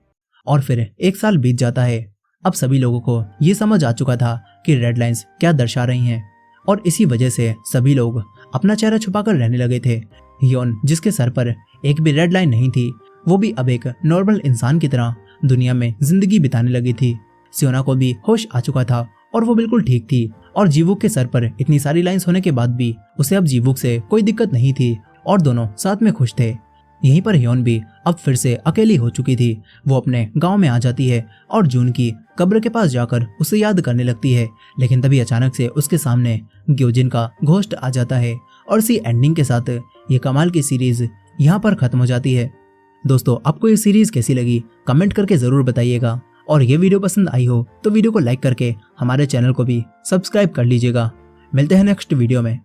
और फिर 1 साल बीत जाता है। अब सभी लोगों को ये समझ आ चुका था कि रेड लाइंस क्या दर्शा रही हैं, और इसी वजह से सभी लोग अपना चेहरा छुपाकर रहने लगे थे। योन जिसके सर पर एक भी रेड लाइन नहीं थी, वो भी अब एक नॉर्मल इंसान की तरह दुनिया में जिंदगी बिताने लगी थी। सियोना को भी होश आ चुका था और वो बिल्कुल ठीक थी, और जीवुक के सर पर इतनी सारी लाइंस होने के बाद भी उसे अब जीवुक से कोई दिक्कत नहीं थी और दोनों साथ में खुश थे। यहीं पर योन भी अब फिर से अकेली हो चुकी थी। वो अपने गांव में आ जाती है और जून की कब्र के पास जाकर उसे याद करने लगती है, लेकिन तभी अचानक से उसके सामने ग्योजिन का घोस्ट आ जाता है। और इसी एंडिंग के साथ ये कमाल की सीरीज यहाँ पर खत्म हो जाती है। दोस्तों, आपको ये सीरीज कैसी लगी कमेंट करके जरूर बताइएगा, और ये वीडियो पसंद आई हो तो वीडियो को लाइक करके हमारे चैनल को भी सब्सक्राइब कर लीजिएगा। मिलते हैं नेक्स्ट वीडियो में।